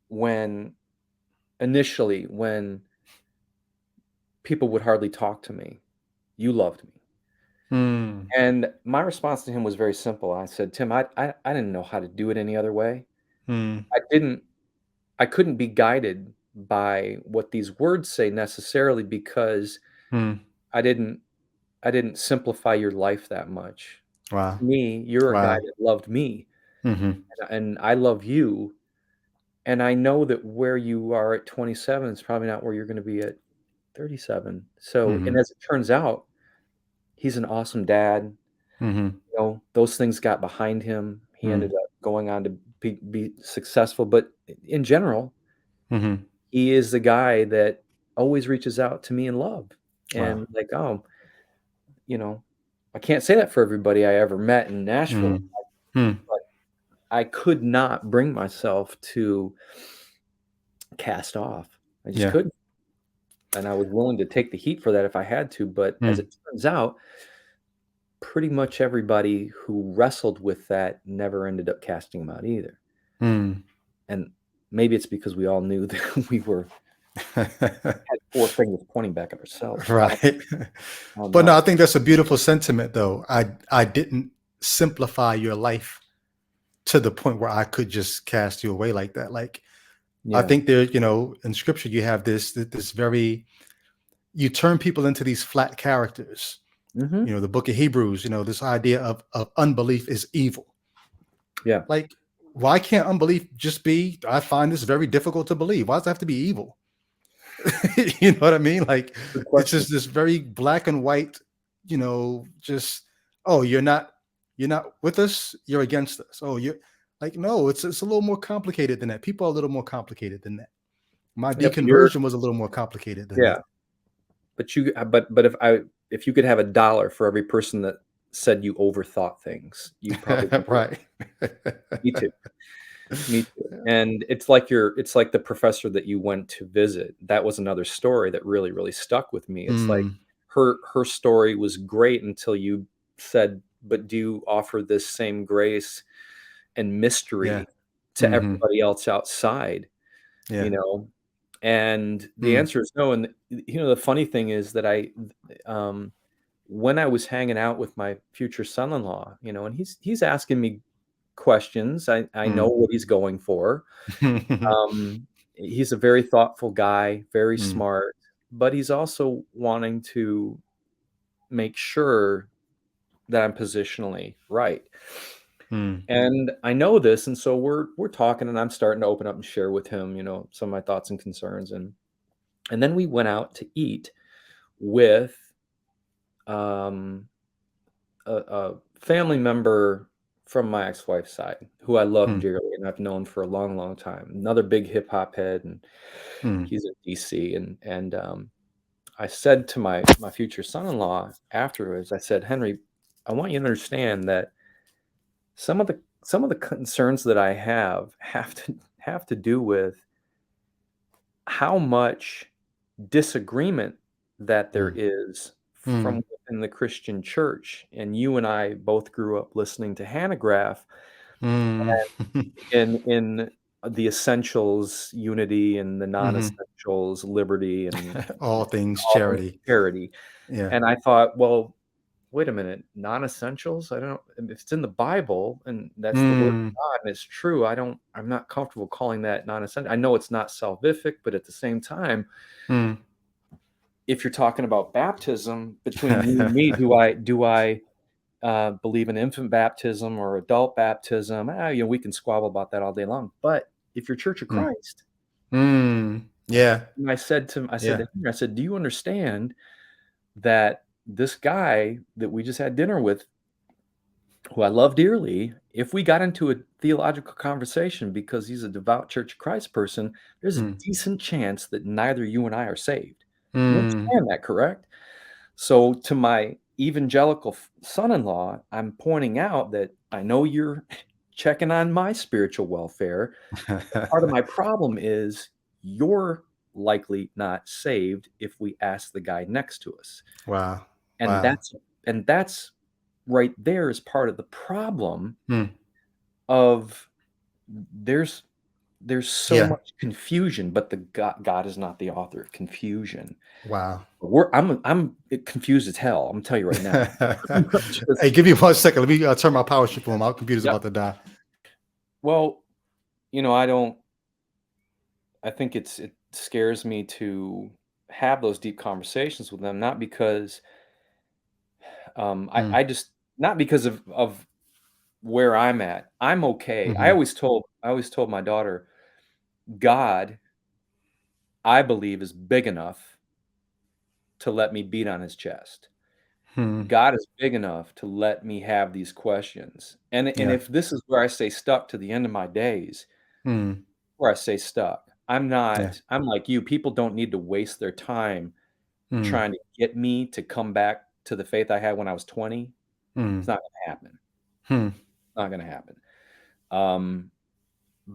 when when people would hardly talk to me, you loved me. Hmm. And my response to him was very simple. I said, "Tim, I didn't know how to do it any other way. Hmm. I didn't I couldn't be guided by what these words say necessarily, because Hmm. I didn't I didn't simplify your life that much. Wow. To me, you're a guy Wow. that loved me, Hmm. and I love you, and I know that where you are at 27 is probably not where you're gonna be at 37." So, and Hmm. as it turns out, he's an awesome dad. Hmm. Those things got behind him. He ended Hmm. up going on to be successful, but in general, Hmm. he is the guy that always reaches out to me in love, Wow. and, like, you know, I can't say that for everybody I ever met in Nashville, Hmm. Hmm. but I could not bring myself to cast off. I just Yeah. couldn't, and I was willing to take the heat for that if I had to, but as Hmm. it turns out, pretty much everybody who wrestled with that never ended up casting him out either. Hmm. And maybe it's because we all knew that we had four fingers pointing back at ourselves. Right. I don't But no, know. I think that's a beautiful sentiment though. I didn't simplify your life to the point where I could just cast you away like that. Like I Yeah. think there, in scripture you have this very you turn people into these flat characters. Mhm. The book of Hebrews, this idea of unbelief is evil. Yeah. Like, why can't unbelief just be, I find this very difficult to believe? Why does it have to be evil? You know what I mean? Like, Good it's question. just this very black and white, just, oh, you're not with us, you're against us. Oh, you're like, no, it's a little more complicated than that. People are a little more complicated than that. My Yep, you're deconversion was a little more complicated than yeah, that. but if you could have $1 for every person that said you overthought things, you'd probably do it. Right. Me too. Me too. And it's like the professor that you went to visit. That was another story that really, really stuck with me. It's like Mm, her story was great until you said, "But do you offer this same grace and yeah. mystery to Hmm. everybody else outside?" You Yeah. know? And the Mm, answer is no. And the funny thing is that um, when I was hanging out with my future son-in-law, and he's asking me questions. I know mm. what he's going for. He's a very thoughtful guy, very Mm, smart, but he's also wanting to make sure that I'm positionally right. mm, And I know this, and so we're talking, and I'm starting to open up and share with him, some of my thoughts and concerns, and then we went out to eat with um, a family member from my ex-wife's side who I love mm, dearly and I've known for a long, long time. Another big hip hop head, and mm, he's in DC. And I said to my future son-in-law afterwards, I said, Henry, I want you to understand that some of the concerns that I have to do with how much disagreement that there mm, is mm. from within the Christian church. And you and I both grew up listening to Hannah Graff Mm. in the essentials, unity, and the Mhm. non-essentials, liberty, and All things all things charity. charity. Yeah. And I thought, well, wait a minute, non-essentials? I don't if it's in the Bible and that's the word Mm, of God and it's true, I'm not comfortable calling that non-essential. I know it's not salvific, but at the same time, mm. if you're talking about baptism between you and me, do I believe in infant baptism or adult baptism? We can squabble about that all day long. But if you're Church of Mm, Christ, yeah, and I said yeah. to him, I said, do you understand that this guy that we just had dinner with, who I love dearly, if we got into a theological conversation because he's a devout Church of Christ person, there's a Mm, decent chance that neither you and I are saved. You mm. understand that, correct? So to my evangelical son-in-law, I'm pointing out that I know you're checking on my spiritual welfare. Part of my problem is you're likely not saved if we ask the guy next to us. Wow, And wow. that's right there is part of the problem Mm, of there's so yeah, much confusion, but the God is not the author of confusion. wow. I'm confused as hell. I'm gonna tell you right now. Just Hey, give me 1 second. Let me turn my power strip on. My computer's yep. about to die. Well, I think it scares me to have those deep conversations with them, not because Mm, I just not because of where I'm at. I'm okay. I mhm, always told I always told my daughter, God, I believe, is big enough to let me beat on his chest. hmm, God is big enough to let me have these questions. And yeah, if this is where I stay stuck to the end of my days, mm, where I stay stuck. yeah, I'm like you. People don't need to waste their time mm, trying to get me to come back to the faith I had when I was 20. It's mm, not gonna happen. hmm, Not gonna happen. Um,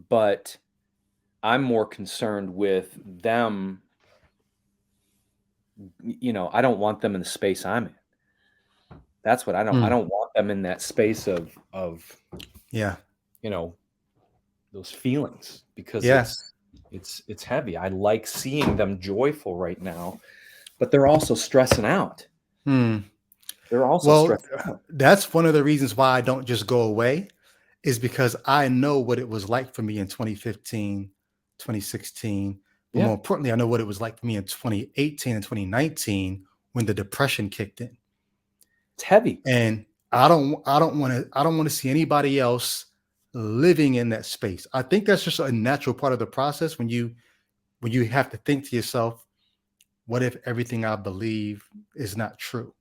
but I'm more concerned with them. I don't want them in the space I'm in. That's what I mm, don't want them in that space of yeah, you know those feelings because yeah, it's heavy. I like seeing them joyful right now, but they're also stressing out. hmm. They're also Well, stressing out. that's one of the reasons why I don't just go away, is because I know what it was like for me in 2015, 2016. But Yeah, more importantly, I know what it was like for me in 2018 and 2019 when the depression kicked in. it's heavy. And I don't want to see anybody else living in that space. I think that's just a natural part of the process when you have to think to yourself, what if everything I believe is not true?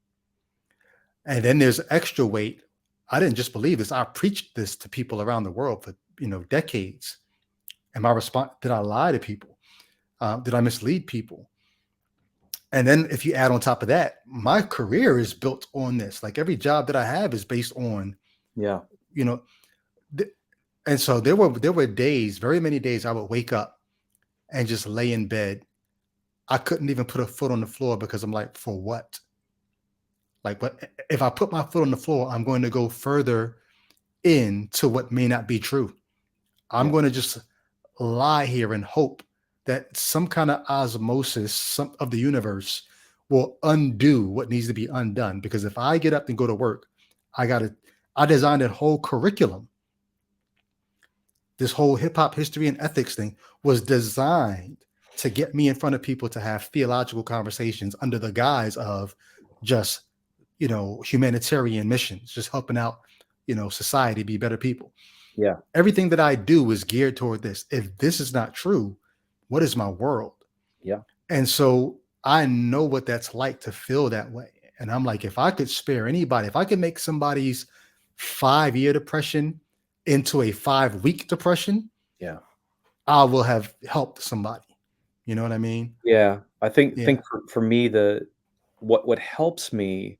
And then there's extra weight. I didn't just believe this. I preached this to people around the world for decades. And my response: did I lie to people? Did I mislead people? And then if you add on top of that, my career is built on this. Like every job that I have is based on, Yeah. And so there were days, very many days, I would wake up and just lay in bed. I couldn't even put a foot on the floor because I'm like, for what? Like, but if I put my foot on the floor, I'm going to go further into what may not be true. I'm Yeah. going to just lie here and hope that some kind of osmosis of the universe will undo what needs to be undone. Because if I get up and go to work, I designed a whole curriculum. This whole hip hop history and ethics thing was designed to get me in front of people to have theological conversations under the guise of just, humanitarian missions, just helping out, society be better people. Yeah. Everything that I do is geared toward this. If this is not true, what is my world? Yeah. And so I know what that's like to feel that way. And I'm like, if I could spare anybody, if I could make somebody's 5-year depression into a 5-week depression, Yeah. I will have helped somebody. You know what I mean? Yeah. I think Yeah. for me, what helps me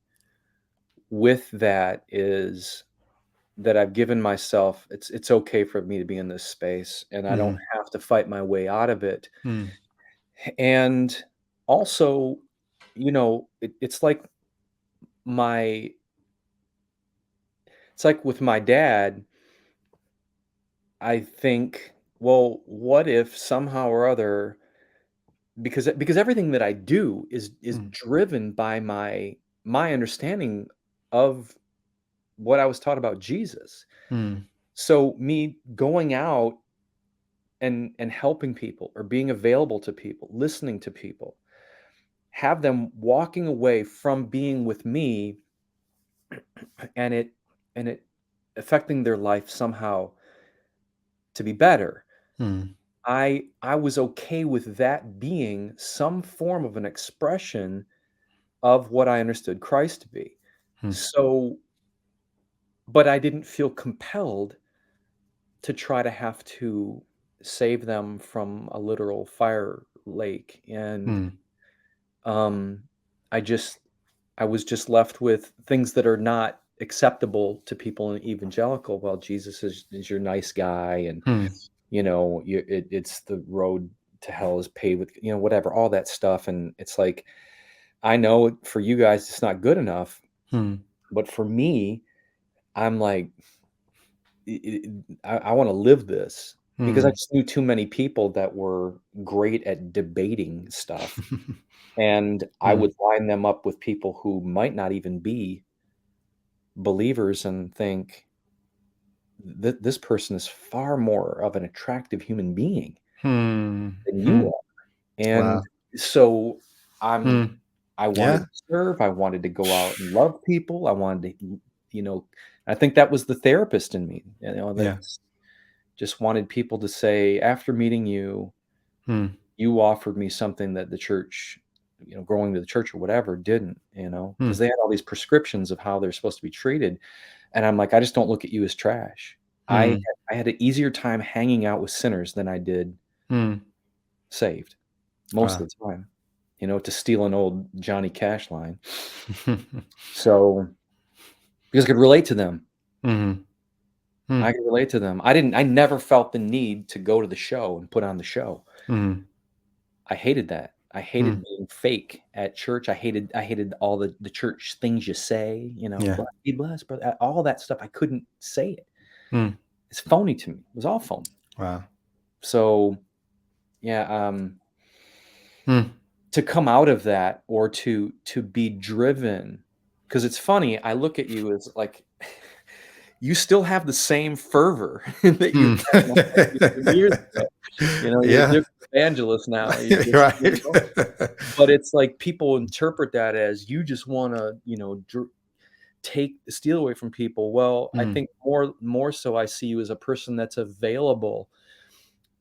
with that is that I've given myself, it's okay for me to be in this space, and I don't have to fight my way out of it. Mm, And also, it's like my it's like with my dad, I think, well, what if somehow or other, because everything that I do is mm, driven by my understanding of what I was taught about Jesus. mm, So me going out and helping people or being available to people, listening to people, have them walking away from being with me and it affecting their life somehow to be better. mm, I was okay with that being some form of an expression of what I understood Christ to be. mm, So, but I didn't feel compelled to try to have to save them from a literal fire lake. And mm, um, I just I was just left with things that are not acceptable to people in evangelical. Well, Jesus is your nice guy, and mm, it's the road to hell is paved with whatever, all that stuff. And it's like, I know for you guys it's not good enough, mm, but for me, I'm like, I want to live this because I mm, just knew too many people that were great at debating stuff, and I mm, would line them up with people who might not even be believers and think that this person is far more of an attractive human being mm, than you mm. are. And Wow. so Mm, I wanted yeah. to serve, I wanted to go out and love people, I wanted to, I think that was the therapist in me, Yeah. that's just wanted people to say, after meeting you, Mm, you offered me something that the church, growing to the church or whatever didn't, because mm, they had all these prescriptions of how they're supposed to be treated. And I'm like, I just don't look at you as trash. I mm, I had an easier time hanging out with sinners than I did mm. saved most Wow. of the time, to steal an old Johnny Cash line. So, because I could relate to them. Mhm, I mm, could relate to them. I never felt the need to go to the show and put on the show. mhm, I hated that. I hated mm. being fake at church. I hated all the church things you say, Yeah. "Be blessed, brother," all that stuff. I couldn't say it. Mm. It's phony to me. It was all phony. Wow. So, yeah, Mm, to come out of that or to be driven, because it's funny, I look at you as like you still have the same fervor that you mm. had when I met you some years ago. You're a Yeah. different evangelist now. Right. But it's like people interpret that as you just wanna, steal away from people. Well, I Mm, think more so I see you as a person that's available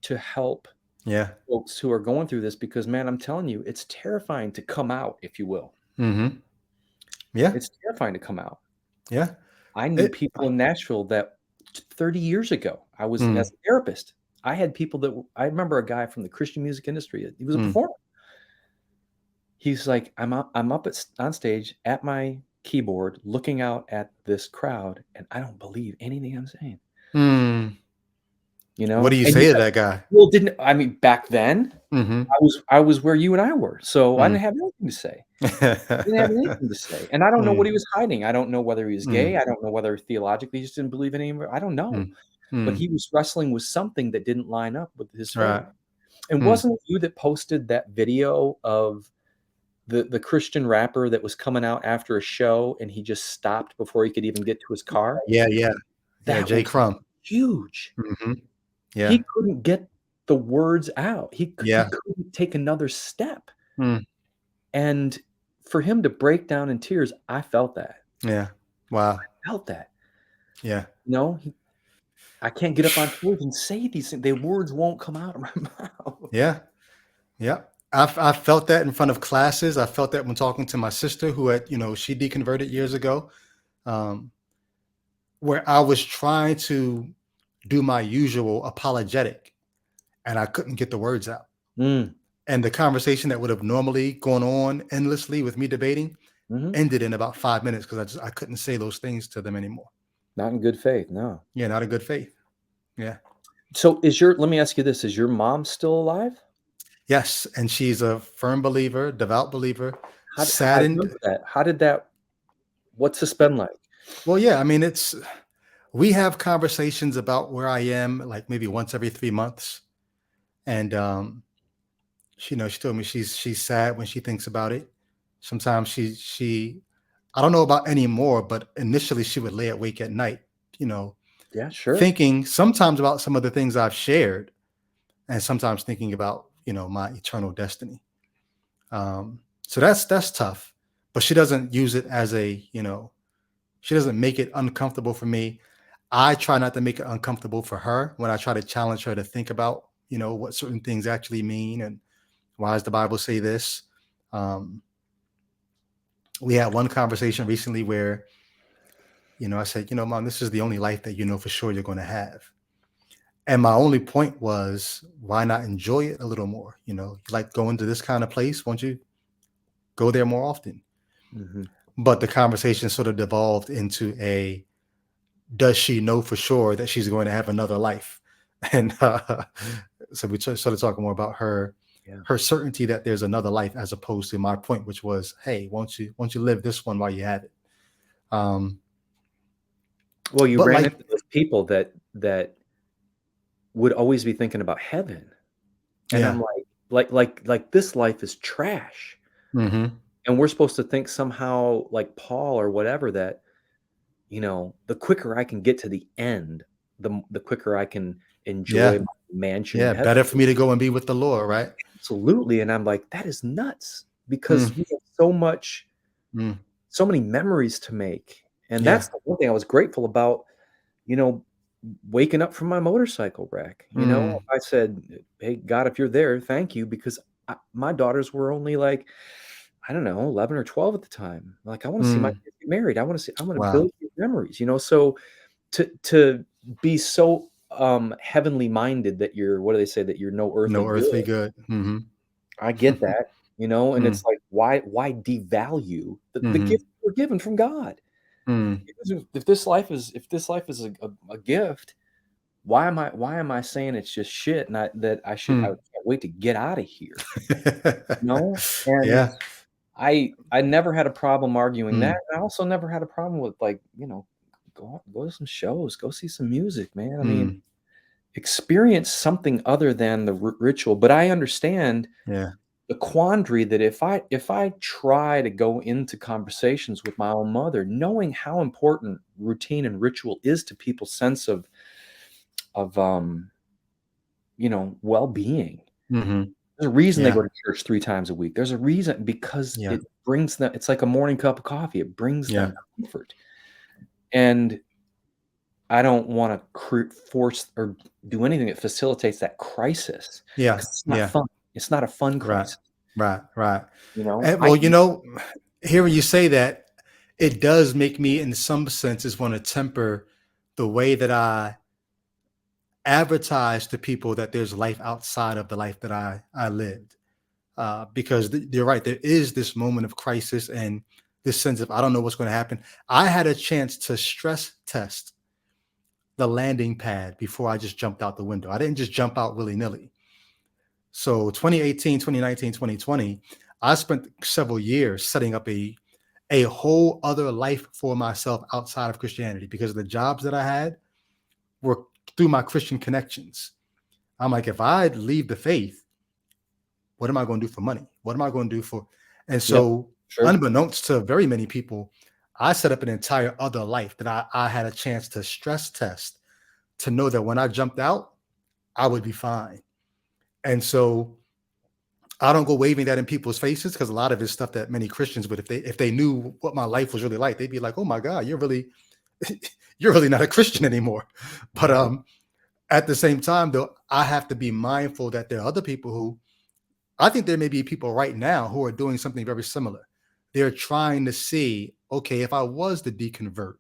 to help. Yeah. folks who are going through this because, man, I'm telling you, it's terrifying to come out, if you will. Yeah. It's terrifying to come out. Yeah. I knew It, people in Nashville that 30 years ago, I was as a therapist. I had people that I remember a guy from the Christian music industry. He was a performer. He's like, I'm up on stage at my keyboard, looking out at this crowd, and I don't believe anything I'm saying. You What do know, you and say to yet, that guy? well, didn't I mean back then? Mm-hmm. I was where you and I were, so I didn't have anything to say. Didn't have anything to say, and I don't know what he was hiding. I don't know whether he was gay. I don't know whether theologically he just didn't believe in any. I don't know, but he was wrestling with something that didn't line up with his faith. Right. And wasn't it you that posted that video of the Christian rapper that was coming out after a show and he just stopped before he could even get to his car? Yeah. Yeah. That Jay was Crumb. huge. Yeah. He couldn't get the words out. He Yeah. couldn't take another step. Mm. And for him to break down in tears, I felt that. Yeah. Wow. I felt that. Yeah. You know, I can't get up on stage and say these things. The words won't come out of my mouth. Yeah. Yeah. I felt that in front of classes. I felt that when talking to my sister who had, she deconverted years ago, where I was trying to do my usual apologetic and I couldn't get the words out. And the conversation that would have normally gone on endlessly with me debating ended in about 5 minutes because I couldn't say those things to them anymore. Not in good faith, no. Yeah, not in good faith. Yeah. So let me ask you this, is your mom still alive? Yes, and she's a firm believer, devout believer. Saddened. How did that? What's this been like? Well, yeah, I mean, we have conversations about where I am, like maybe once every 3 months, and she told me she's sad when she thinks about it. Sometimes she I don't know about anymore, but initially she would lay awake at night, Yeah, sure. thinking sometimes about some of the things I've shared, and sometimes thinking about my eternal destiny. So that's tough, but she doesn't use it as she doesn't make it uncomfortable for me. I try not to make it uncomfortable for her when I try to challenge her to think about what certain things actually mean and why does the Bible say this. We had one conversation recently where I said, Mom, this is the only life that for sure you're going to have. And my only point was, why not enjoy it a little more? You like going to this kind of place, won't you go there more often? But the conversation sort of devolved into does she know for sure that she's going to have another life? And so we started talking more about her certainty that there's another life, as opposed to my point, which was, hey, won't you live this one while you have it? Well, you ran into those people that would always be thinking about heaven. And I'm like this life is trash. And we're supposed to think somehow like Paul or whatever that, the quicker I can get to the end, the quicker I can enjoy my mansion. Yeah, better for me to go and be with the Lord, right? Absolutely. And I'm like, that is nuts because we have so many memories to make. And that's the one thing I was grateful about, waking up from my motorcycle wreck. I said, hey, God, if you're there, thank you, because my daughters were only like, I don't know, 11 or 12 at the time. Like, I want to see my kids get married. I want to build these memories, so to be so heavenly minded that what do they say, that you're no earthly good. I get that, and it's like, why devalue the gift we're given from God? If this life is a gift, why am I saying it's just shit and I can't wait to get out of here? And I never had a problem arguing that. I also never had a problem with go to some shows, go see some music, man. I mean, experience something other than the ritual. But I understand the quandary that if I try to go into conversations with my own mother, knowing how important routine and ritual is to people's sense of well-being. There's a reason they go to church 3 times a week. There's a reason, because it brings them, it's like a morning cup of coffee. It brings them comfort. And I don't want to force or do anything that facilitates that crisis, Yeah. because it's not Yeah. fun. It's not a fun Right. crisis. Right. And, I well, can. hearing you say that, it does make me, in some senses, want to temper the way that I advertise to people that there's life outside of the life that I lived. Because you're right, there is this moment of crisis and this sense of I don't know what's going to happen. I had a chance to stress test the landing pad before I just jumped out the window. I didn't just jump out willy nilly. So 2018, 2019, 2020, I spent several years setting up a whole other life for myself outside of Christianity because the jobs that I had were through my Christian connections. I'm like, if I leave the faith, what am I going to do for money? What am I going to do for? And Yep, so, sure. unbeknownst to very many people, I set up an entire other life that I had a chance to stress test to know that when I jumped out, I would be fine. And so I don't go waving that in people's faces because a lot of it's stuff that many Christians would, if they knew what my life was really like, they'd be like, "Oh my God, you're really you're really not a Christian anymore." But at the same time, though, I have to be mindful that there are other people who I think there may be people right now who are doing something very similar. They're trying to see, okay, if I was to deconvert,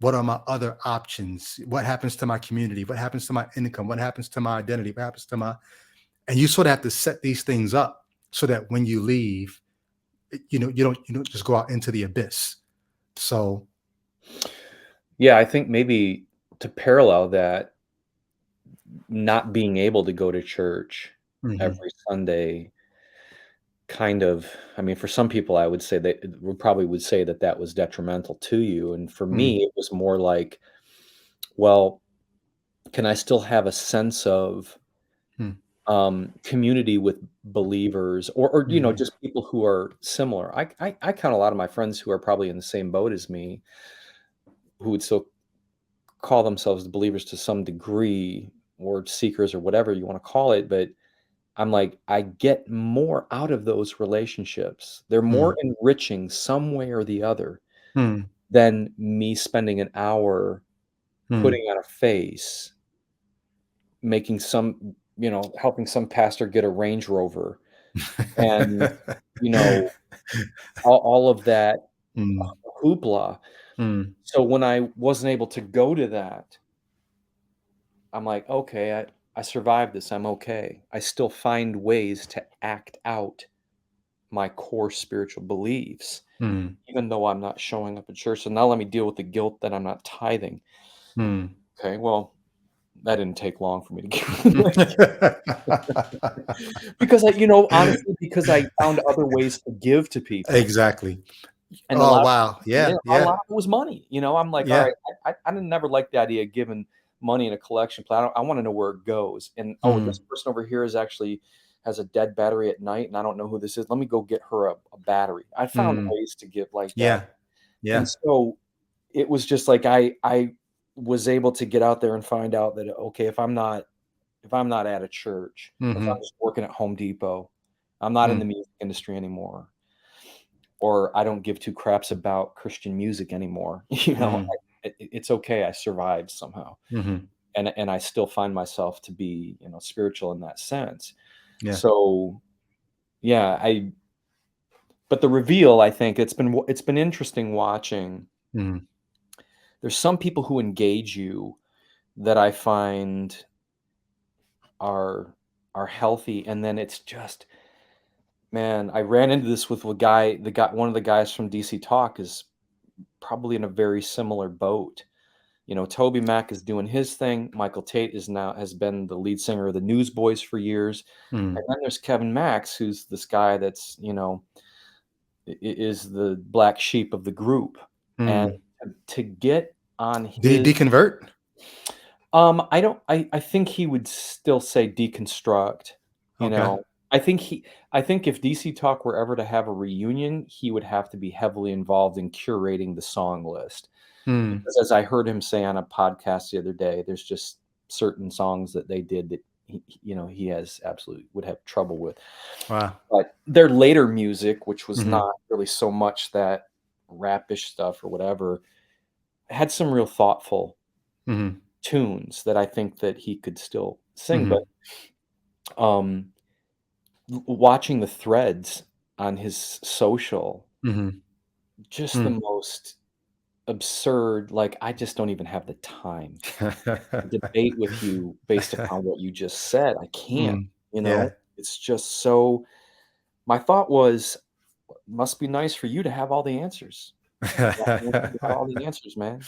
what are my other options? What happens to my community? What happens to my income? What happens to my identity? What happens to my, and you sort of have to set these things up so that when you leave, you don't just go out into the abyss. So, Yeah, I think maybe to parallel that, not being able to go to church mhm, every Sunday kind of, I mean, for some people, I would say that would probably would say that that was detrimental to you, and for mm, me, it was more like, well, can I still have a sense of, mm, community with believers, or, mhm, just people who are similar? I count a lot of my friends who are probably in the same boat as me, who would still call themselves believers to some degree, or seekers, or whatever you wanna call it, but I'm like, I get more out of those relationships. They're more mm, enriching some way or the other mm, than me spending an hour putting mm. on a face, making helping some pastor get a Range Rover, and, you know, all of that Mm, hoopla. mm, So when I wasn't able to go to that, I'm like, "Okay, I survived this, I'm okay." I still find ways to act out my core spiritual beliefs, mm, even though I'm not showing up at church. So now let me deal with the guilt that I'm not tithing. mm. Okay, well, that didn't take long for me to get because honestly, because I found other ways to give to people, Exactly. and a Oh, lot wow. yeah, Yeah, a yeah, lot of it was money. I'm like, "All yeah. right, I didn't never like the idea of giving money in a collection plate. I wanna know where it goes, and, oh, this Mm, person over here is actually has a dead battery at night, and I don't know who this is. Let me go get her a battery." I found mm. ways to give like that, Yeah, and yeah. so it was just like I was able to get out there and find out that, okay, if I'm not at a church, or if I'm Mhm, just working at Home Depot, I'm not in the mm, music industry anymore, or I don't give two craps about Christian music anymore. mm, It's okay. I survived somehow, mhm. and I still find myself to be, spiritual in that sense. Yeah. So yeah, I but the reveal, I think it's been interesting watching. Mhm, There's some people who engage you that I find are are healthy, and then it's just, man, I ran into this with one of the guys from DC Talk is probably in a very similar boat. Toby Mac is doing his thing. Michael Tate has been the lead singer of the Newsboys for years. And mm, then there's Kevin Max, who's this guy that's, is the black sheep of the group. And mm. to get on Did he his deconvert? I don't I think he would still say deconstruct, you Okay. know? I think if DC Talk were ever to have a reunion, he would have to be heavily involved in curating the song list. Mm, Because as I heard him say on a podcast the other day, there's just certain songs that they did that he has absolutely would have trouble with. wow. But their later music, which was Mhm, not really so much that rap-ish stuff or whatever, had some real thoughtful Mhm. tunes that I think that he could still sing, but, Mhm. um, watching the threads on his social, Mhm. just the Mm. most absurd, like, I just don't even have the time to debate with you based upon what you just said. I can't, Mm. you know? Yeah. It's just so my thought was, "Must be nice for you to have all the answers." You got all the answers, man.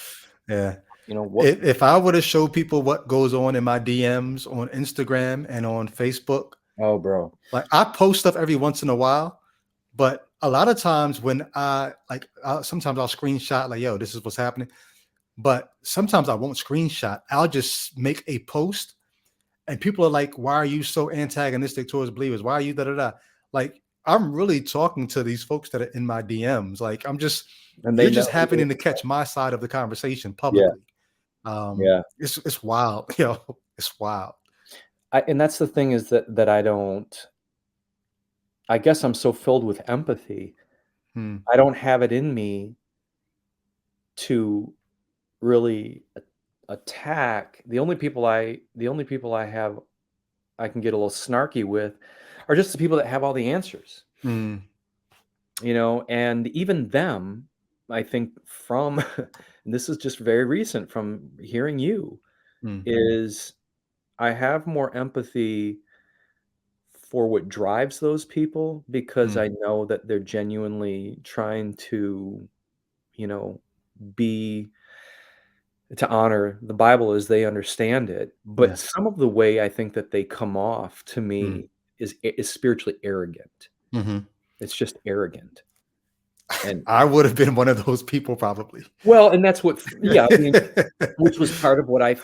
Yeah. You know, what If I were to show people what goes on in my DMs on Instagram and on Facebook, Oh, bro. like I post stuff every once in a while, but a lot of times when sometimes I'll screenshot like, yo, this is what's happening. But sometimes I won't screenshot. I'll just make a post and people are like, why are you so antagonistic towards believers? Why are you da da da? Like, I'm really talking to these folks that are in my DMs. Like, And they you're know just happening to catch my side of the conversation Yeah, publicly. yeah. It's wild, it's wild. And that's the thing is that I don't I guess I'm so filled with empathy, Hmm. I don't have it in me to really attack the only people I can get a little snarky with are just the people that have all the answers, Hmm. you know, and even them, I think from and this is just very recent from hearing you, Hmm. is I have more empathy for what drives those people because Hmm. I know that they're genuinely trying to, you know, be to honor the Bible as they understand it, but Yes. some of the way I think that they come off to Hmm. me is spiritually arrogant. Hmm. It's just arrogant, and I would have been one of those people probably. well, and that's what yeah, I mean, which was part of what I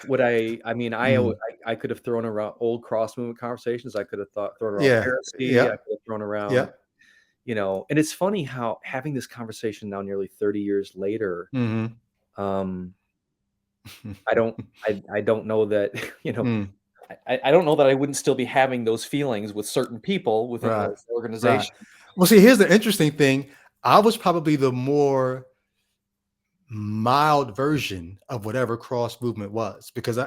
mean, Mm. I could have thrown around old cross movement conversations, I could have thrown around Yeah. heresy, I Yeah. could have thrown around, Yeah. you know, and it's funny how having this conversation now nearly 30 years later, Hmm. um, I don't I don't know that, you know, Mm. I don't know that I wouldn't still be having those feelings with certain people within Right. this Right. organization. Well, see, here's the interesting thing. I was probably the more mild version of whatever cross movement was because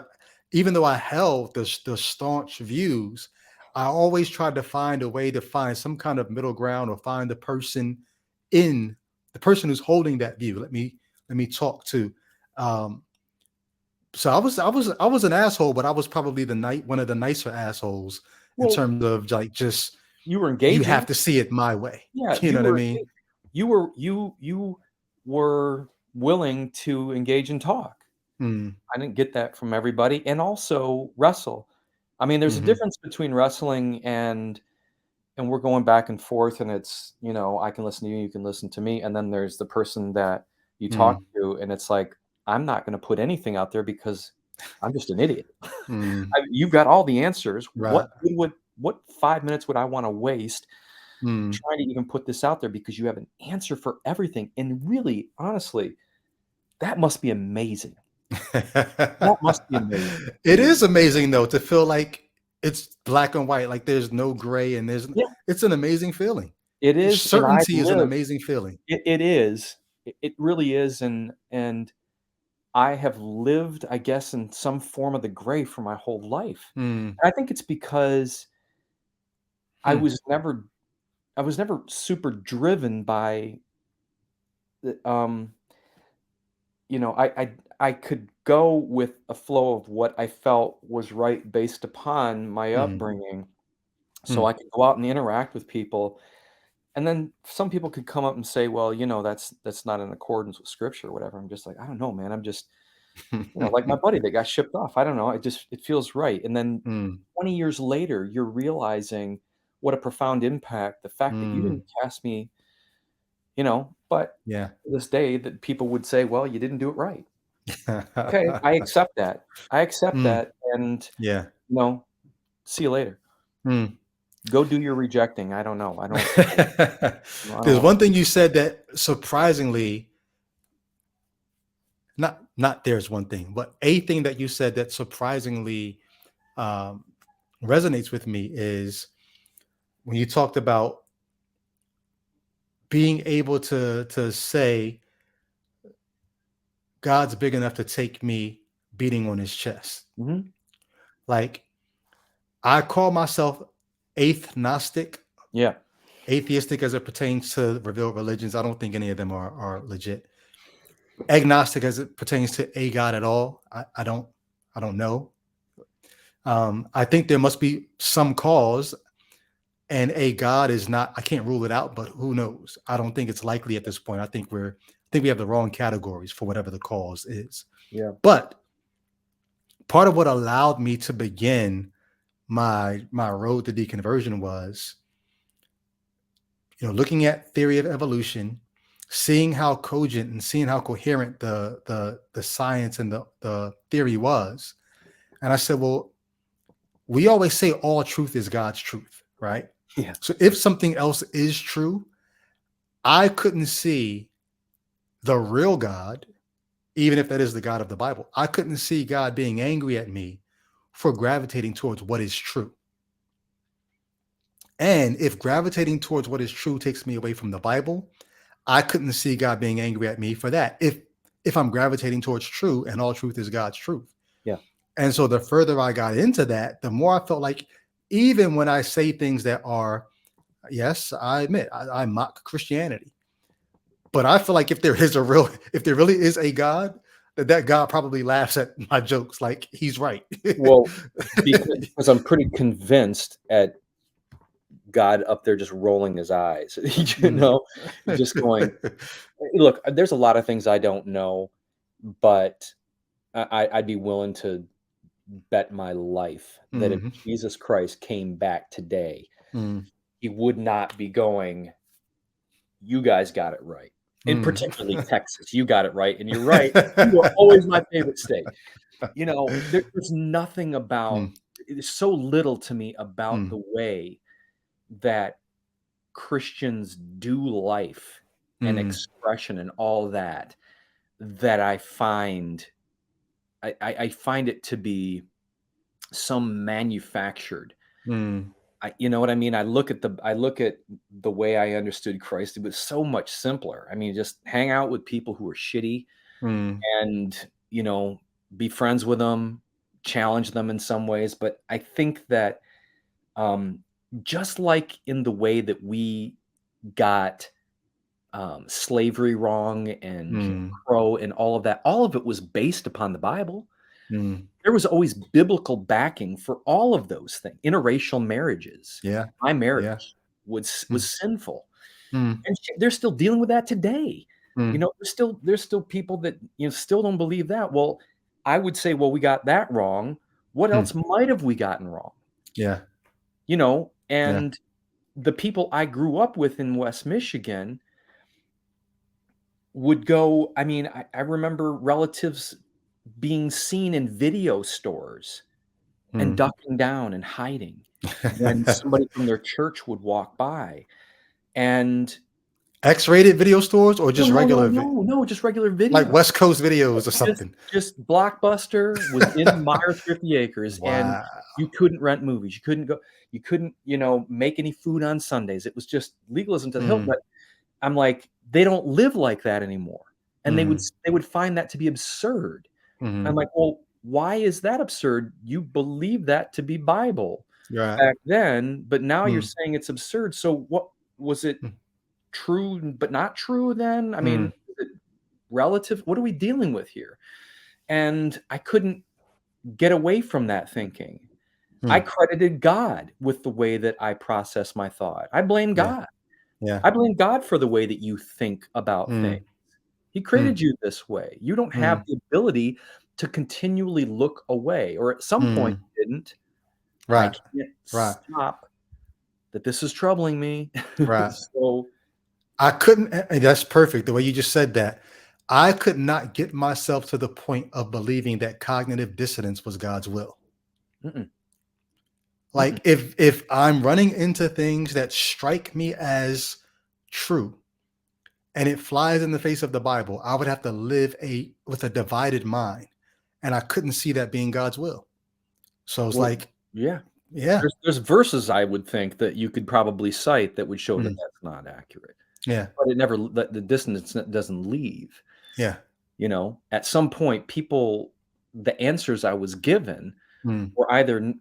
even though I held the staunch views, I always tried to find a way to find some kind of middle ground or find in the person who's holding that view. Let me talk to. Um, so I was an asshole, but I was probably one of the nicer assholes in Well, terms of like just you were you have engaging. to see it my way. Yeah, You know what I mean? you were willing to engage and talk. Mm, I didn't get that from everybody, and also wrestle. I mean, there's a hmm. difference between wrestling and we're going back and forth, and it's, you know, I can listen to you, you can listen to me, and then there's the person that you talk Mm, to, and it's like, I'm not gonna put anything out there because I'm just an idiot. mm, You've got all the answers. right. What 5 minutes would I wanna waste Mm. trying to even put this out there because you have an answer for everything, and really, honestly, that must be amazing. That must be amazing. It is amazing though to feel like it's black and white, like there's no gray, and Yeah, it's an amazing feeling. it is, and I've Certainty is an lived amazing feeling. it is. It really is, and I have lived, I guess, in some form of the gray for my whole life. Mm, I think it's because I hmm, was never I was never super driven by the, you know, I could go with a flow of what I felt was right based upon my hmm, upbringing, so hmm, I could go out and interact with people, and then some people could come up and say, "Well, you know, that's not in accordance with scripture," or whatever. I'm just like, "I don't know, man. I'm just" you know, like my buddy that got shipped off. I don't know. It feels right. And then mm, 20 years later, you're realizing what a profound impact the fact that you didn't mm. cast me, you know, but Yeah. to this day that people would say, well, you didn't do it right. Okay, I accept that. I accept Mm, that. And, yeah. you know, see you later. Mm. Go do your rejecting. I don't know. I don't There's want one thing you said that surprisingly, not there's one thing, but a thing that you said that surprisingly um, resonates with me is when you talked about being able to say God's big enough to take me beating on his chest. Mhm. Like, I call myself atheistic, Yeah. atheistic as it pertains to revealed religions. I don't think any of them are legit. Agnostic as it pertains to a God at all. I don't know. I think there must be some cause, and a God is not. I can't rule it out, but who knows? I don't think it's likely at this point. I think we have the wrong categories for whatever the cause is. Yeah. But part of what allowed me to begin my road to deconversion was, looking at theory of evolution, seeing how cogent and seeing how coherent the science and the theory was. And I said, well, we always say all truth is God's truth, right? Yeah. So if something else is true, I couldn't see the real God, even if that is the God of the Bible. I couldn't see God being angry at me for gravitating towards what is true. And if gravitating towards what is true takes me away from the Bible, I couldn't see God being angry at me for that. If I'm gravitating towards true and all truth is God's truth. Yeah. And so the further I got into that, the more I felt like, even when I say things that are, yes, I admit, I mock Christianity. But I feel like if there really is a God, that God probably laughs at my jokes, like he's right. Well, because I'm pretty convinced at God up there just rolling his eyes, just going, look, there's a lot of things I don't know, but I'd be willing to bet my life that if Jesus Christ came back today, he would not be going, you guys got it right. And particularly Texas, you got it right. And you're right. You are always my favorite state. There's nothing about, there's so little to me about the way that Christians do life and expression and all that I find it to be some manufactured. You know what I mean? I look at the way I understood Christ. It was so much simpler. I mean, just hang out with people who are shitty and, be friends with them, challenge them in some ways. But I think that just like in the way that we got slavery wrong and Jim Crow and all of it was based upon the Bible. There was always biblical backing for all of those things. Interracial marriages. Yeah. My marriage was sinful. And they're still dealing with that today. There's still people that still don't believe that. Well, I would say, well, we got that wrong. What else might have we gotten wrong? Yeah. And the people I grew up with in West Michigan would go, I mean, I remember relatives being seen in video stores and ducking down and hiding when somebody from their church would walk by. And X-rated video stores or just regular? No, just regular video. Like West Coast videos or something. Just Blockbuster was in Myers 50 acres. Wow. And you couldn't rent movies. You couldn't, make any food on Sundays. It was just legalism to the hilt. But I'm like, they don't live like that anymore. And they would find that to be absurd. I'm like, well, why is that absurd? You believe that to be Bible back then, but now you're saying it's absurd. So what was it true but not true then? I mean, is it relative? What are we dealing with here? And I couldn't get away from that thinking. I credited God with the way that I process my thought. I blame God. Yeah. I blame God for the way that you think about things. He created you this way. You don't have the ability to continually look away, or at some point you didn't. Right. I can't stop that this is troubling me. Right. So I couldn't, and that's perfect. The way you just said that, I could not get myself to the point of believing that cognitive dissonance was God's will. Like if I'm running into things that strike me as true, and it flies in the face of the Bible, I would have to live with a divided mind. And I couldn't see that being God's will. So it's yeah. There's verses I would think that you could probably cite that would show that that's not accurate. Yeah. But the dissonance doesn't leave. Yeah. You know, at some point, the answers I was given Mm, were either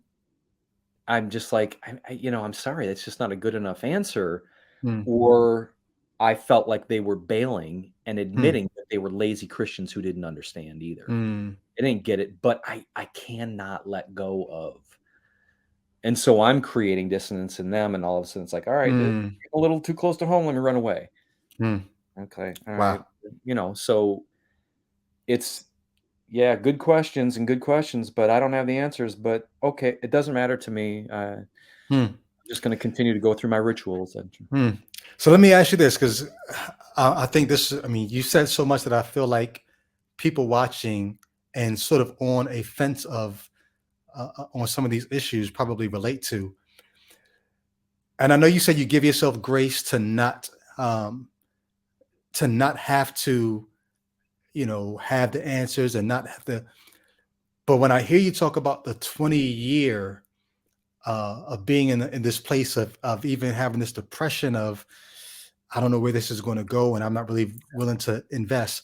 I'm just like, I'm sorry, that's just not a good enough answer, mm, or I felt like they were bailing and mm, admitting that they were lazy Christians who didn't understand either. mm, I didn't get it, but I cannot let go of. And so I'm creating dissonance in them, and all of a sudden it's like, all right, this is mm, getting a little too close to home. Let me run away. mm. Okay, all right, Wow. so it's yeah, good questions, but I don't have the answers. But okay, it doesn't matter to me. I'm Mm, just going to continue to go through my rituals. mm. So let me ask you this, because I think this, I mean, you said so much that I feel like people watching and sort of on a fence of on some of these issues probably relate to. And I know you said you give yourself grace um, to not have to, have the answers and not have to. But when I hear you talk about the 20-year of being in this place of even having this depression of, I don't know where this is going to go, and I'm not really willing to invest.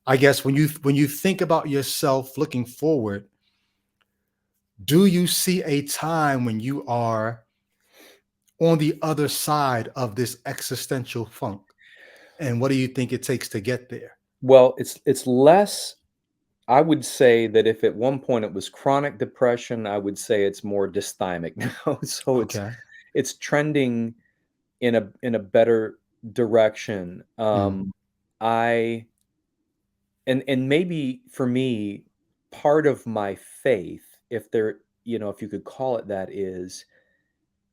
I guess when you think about yourself looking forward, do you see a time when you are on the other side of this existential funk? And what do you think it takes to get there? Well, it's less. I would say that if at one point it was chronic depression, I would say it's more dysthymic now. So Okay. it's trending in a better direction. Mm, I and maybe for me, part of my faith, if there, if you could call it that, is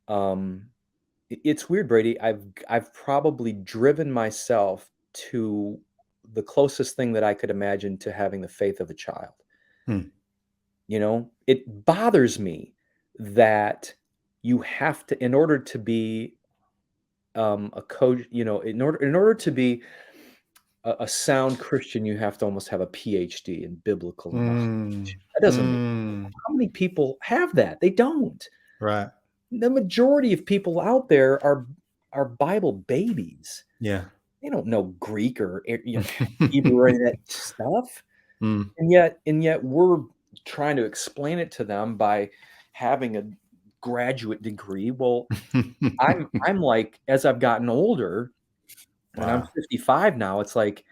um it's weird, Brady. I've probably driven myself to the closest thing that I could imagine to having the faith of a child. mm, It bothers me that you have to, in order to be a coach, in order to be a sound Christian, you have to almost have a PhD in biblical knowledge. mm, That doesn't make mm. how many people have that? They don't. Right. The majority of people out there are Bible babies. Yeah. They don't know Greek or Hebrew or any of that stuff. Mm. And yet we're trying to explain it to them by having a graduate degree. Well, I'm like, as I've gotten older, and I'm Wow. 55 now, it's like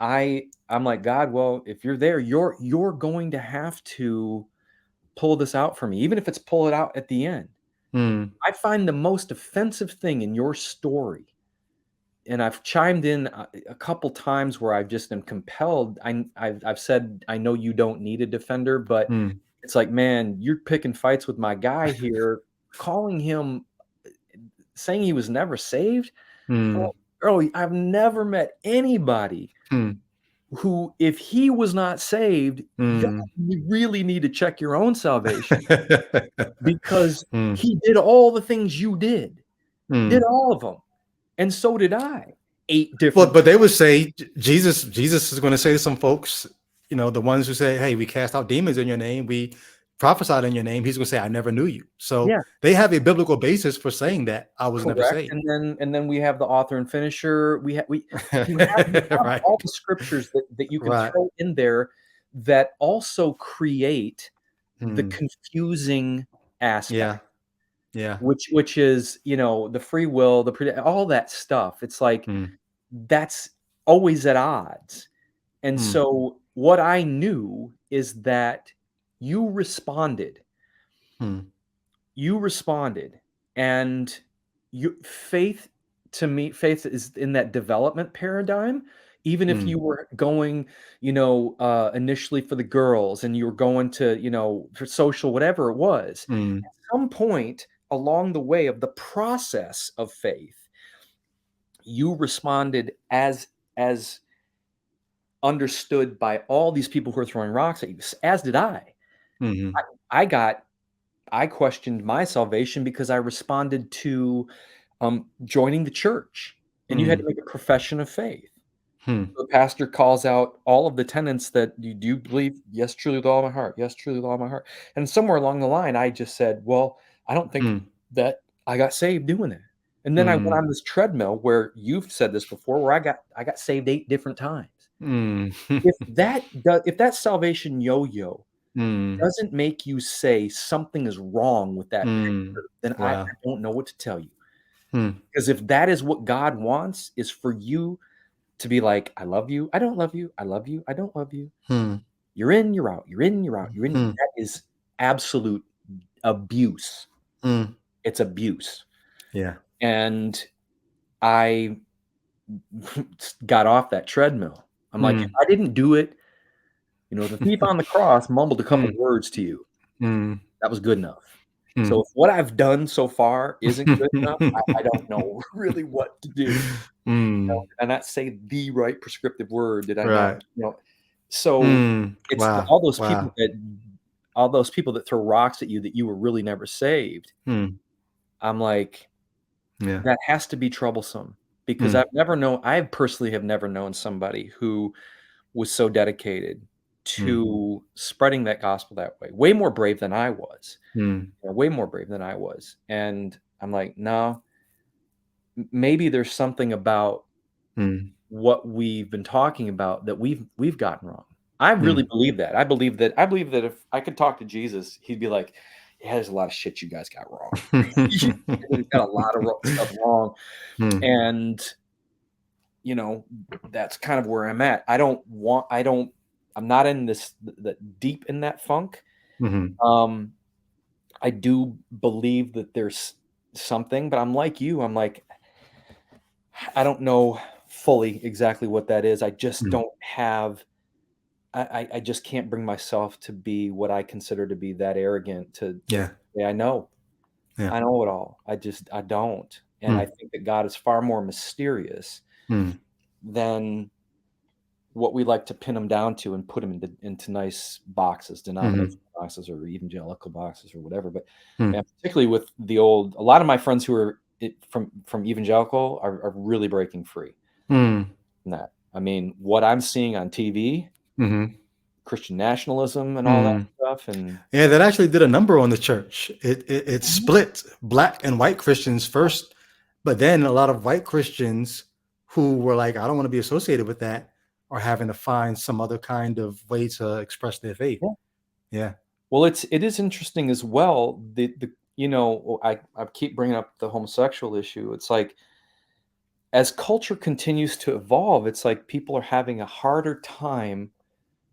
I'm like, God, well, if you're there, you're going to have to pull this out for me, even if it's pull it out at the end. Mm, I find the most offensive thing in your story, and I've chimed in a couple times where I've just been compelled. I've said, I know you don't need a defender, but mm, it's like, man, you're picking fights with my guy here, calling him, saying he was never saved. mm, Well, bro, I've never met anybody mm, who, if he was not saved, mm. you really need to check your own salvation, because Mm, he did all the things you did. He did mm. all of them, and so did I. 8 Well, different but they would say Jesus is going to say to some folks, the ones who say, "Hey, we cast out demons in your name, we prophesied in your name." He's going to say, "I never knew you." So Yeah, they have a biblical basis for saying that I was never correct, saved. and then we have the author and finisher. You have Right, all the scriptures that you can right. throw in there that also create the Mm, confusing yeah, aspect, yeah. which is, the free will, all that stuff. It's like, Mm, that's always at odds. And mm, so what I knew is that you responded. mm, You responded, and faith, to me, faith is in that development paradigm. Even if mm, you were going, initially for the girls, and you were going to, for social, whatever it was, mm, at some point along the way of the process of faith, you responded as understood by all these people who are throwing rocks at you, as did I. mhm, I got I questioned my salvation because I responded to, joining the church, and you had to mm, make a profession of faith. hmm, The pastor calls out all of the tenets that you do believe. Yes, truly with all my heart. Yes, truly with all my heart. And somewhere along the line, I just said, well, I don't think mm, that I got saved doing that. And then I went mm, on this treadmill where you've said this before, where I got saved 8 different times. If that salvation yo-yo Mm. doesn't make you say something is wrong with that Mm. picture, then I Wow. don't know what to tell you. Hmm. Because if that is what God wants, is for you to be like, I love you, I don't love you, I love you, I don't love you. Hmm. You're in, you're out, you're in, you're out, you're in. Hmm. That is absolute abuse. Hmm. It's abuse. Yeah. And I got off that treadmill. I'm like, if Hmm. I didn't do it, the thief on the cross mumbled a couple Hmm. words to you. Hmm. That was good enough. Hmm. So if what I've done so far isn't good enough, I don't know really what to do. Hmm. And not say the right prescriptive word. Did I not? Right. So Hmm. it's Wow. Wow. all those people that throw rocks at you that you were really never saved. Hmm. I'm like, Yeah. that has to be troublesome because Hmm. I personally have never known somebody who was so dedicated Hmm. to spreading that gospel that way. Way more brave than I was. Hmm. Way more brave than I was. And I'm like, no, maybe there's something about Hmm. what we've been talking about that we've gotten wrong. I really Hmm. believe that. I believe that if I could talk to Jesus, he'd be like, "Yeah, there's a lot of shit you guys got wrong. You've got a lot of stuff wrong." Hmm. And that's kind of where I'm at. I'm not in the deep in that funk. Hmm. Um, I do believe that there's something, but I'm like you. I'm like, I don't know fully exactly what that is. I just Hmm. don't have I just can't bring myself to be what I consider to be that arrogant to Yeah. say, "I know. Yeah. I know it all." I don't. And I Hmm. think that God is far more mysterious Hmm. than what we like to pin him down to and put him into nice boxes, Hmm. denominational boxes or evangelical boxes or whatever. But Hmm. man, particularly with a lot of my friends who are from evangelical are really breaking free Hmm. from that. I mean, what I'm seeing on TV, Hmm. Christian nationalism and all that Hmm. stuff, and Yeah, that actually did a number on the church. It Mhm. split black and white Christians first, but then a lot of white Christians who were like, I don't want to be associated with that, are having to find some other kind of way to express their faith. Yeah. Yeah. Well, it is interesting as well. I keep bringing up the homosexual issue. It's like as culture continues to evolve, it's like people are having a harder time.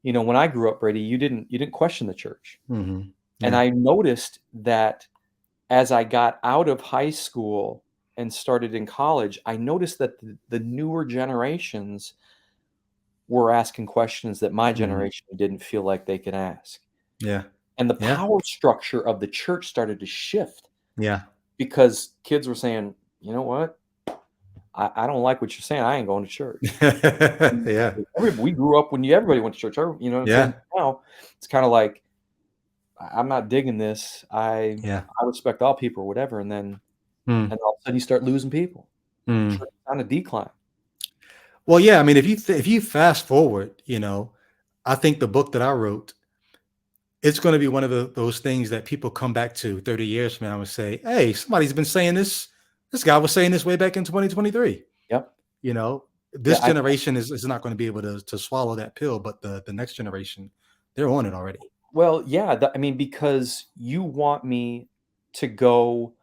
When I grew up, Brady, you didn't question the church, Hmm. and Yeah. I noticed that as I got out of high school and started in college, I noticed that the newer generations were asking questions that my Hmm. generation didn't feel like they could ask. Yeah. And the Yeah. power structure of the church started to shift Yeah. because kids were saying, "You know what? I don't like what you're saying. I ain't going to church." And Yeah. we grew up when everybody went to church. You know what I'm saying? Yeah. Now it's kind of like I'm not digging this. Yeah. I respect all people or whatever, and Hmm. all of a sudden you start losing people. Hmm. Church is on a decline. Well, yeah. I mean, if you fast forward, I think the book that I wrote, it's going to be one of those things that people come back to 30 years from now and say, hey, somebody's been saying this. This guy was saying this way back in 2023. Yep. You know, Yeah. this generation is not going to be able to swallow that pill, but the next generation, they're on it already. Well, yeah. I mean, because you want me to go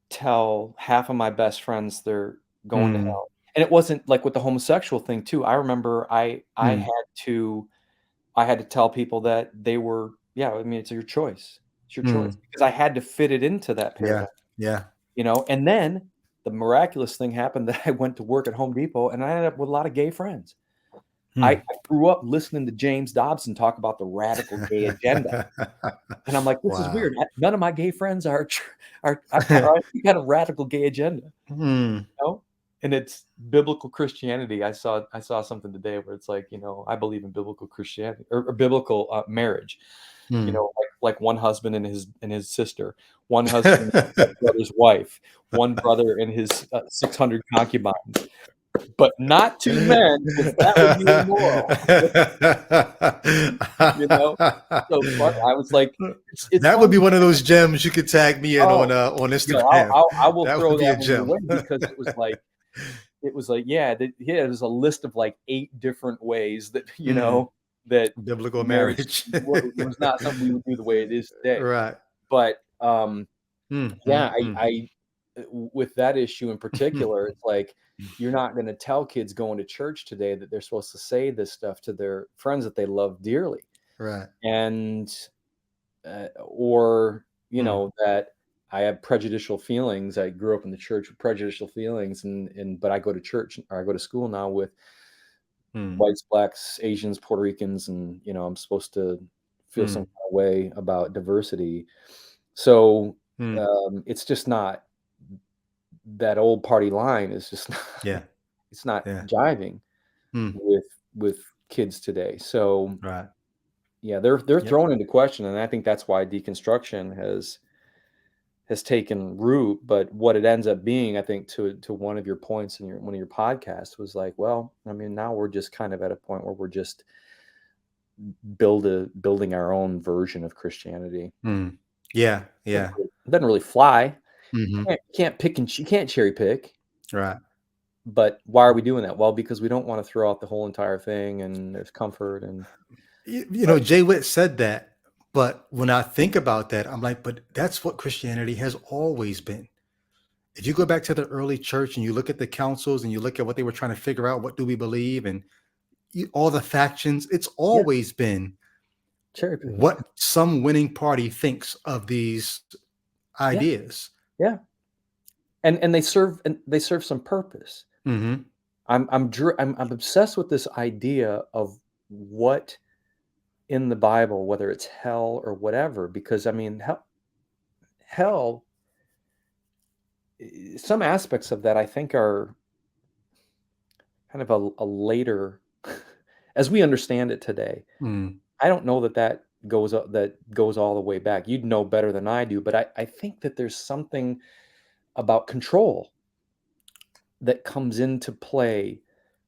tell half of my best friends they're going to Mm, hell. And it wasn't like with the homosexual thing too. I remember mm, I had to tell people that they were, yeah, I mean, it's your choice. It's your choice mm. because I had to fit it into that Yeah. paradigm, Yeah. and then the miraculous thing happened that I went to work at Home Depot and I ended up with a lot of gay friends. I Mm. grew up listening to James Dobson talk about the radical gay agenda. And I'm like, this is Wow. weird. None of my gay friends are any kind of radical gay agenda, Mm, you know? And it's biblical Christianity. I saw something today where it's like, I believe in biblical Christianity or biblical marriage. mm. Like one husband and his sister, one husband and his brother's wife, one brother and his 600 concubines, but not two men because that would be immoral. You know, so funny. I was like, it's That would funny. be one of those gems you could tag me in Oh, on I Instagram. will That throw would be that a one your gem. way because it was like it was like, yeah, there's a list of like 8 different ways that, you know, that Biblical marriage marriage. was not something we would do the way it is today. Right. But Mm, yeah, mm, I with that issue in particular, it's like you're not going to tell kids going to church today that they're supposed to say this stuff to their friends that they love dearly, right. and or you Mm, know that I have prejudicial feelings. I grew up in the church with prejudicial feelings, and but I go to church or I go to school now with mm, whites, blacks, Asians, Puerto Ricans, and you know I'm supposed to feel some mm, kind of way about diversity. So mm. it's just not that old party line is just not, Yeah. it's not Yeah. jiving Mm, with kids today. So right. yeah, they're Yep. thrown into question, and I think that's why deconstruction has taken root. But what it ends up being, I think, to one of your points in one of your podcasts was like, well, I mean, now we're just kind of at a point where we're just building our own version of Christianity. Mm. Yeah. Yeah. It doesn't really fly. Hmm. Can't pick and you can't cherry pick. Right. But why are we doing that? Well, because we don't want to throw out the whole entire thing, and there's comfort and You know, Jay Witt said that, but when I think about that, I'm like, but that's what Christianity has always been. If you go back to the early church and you look at the councils and you look at what they were trying to figure out, what do we believe, and all the factions, it's yeah, always been cherry picking. what some winning party thinks of these Yeah, ideas. yeah, and they serve some purpose. Hmm. I'm obsessed with this idea of what in the Bible, whether it's hell or whatever, because I mean hell, some aspects of that I think are kind of a later, as we understand it today. Mm. I don't know that goes all the way back. You'd know better than I do, but I think that there's something about control that comes into play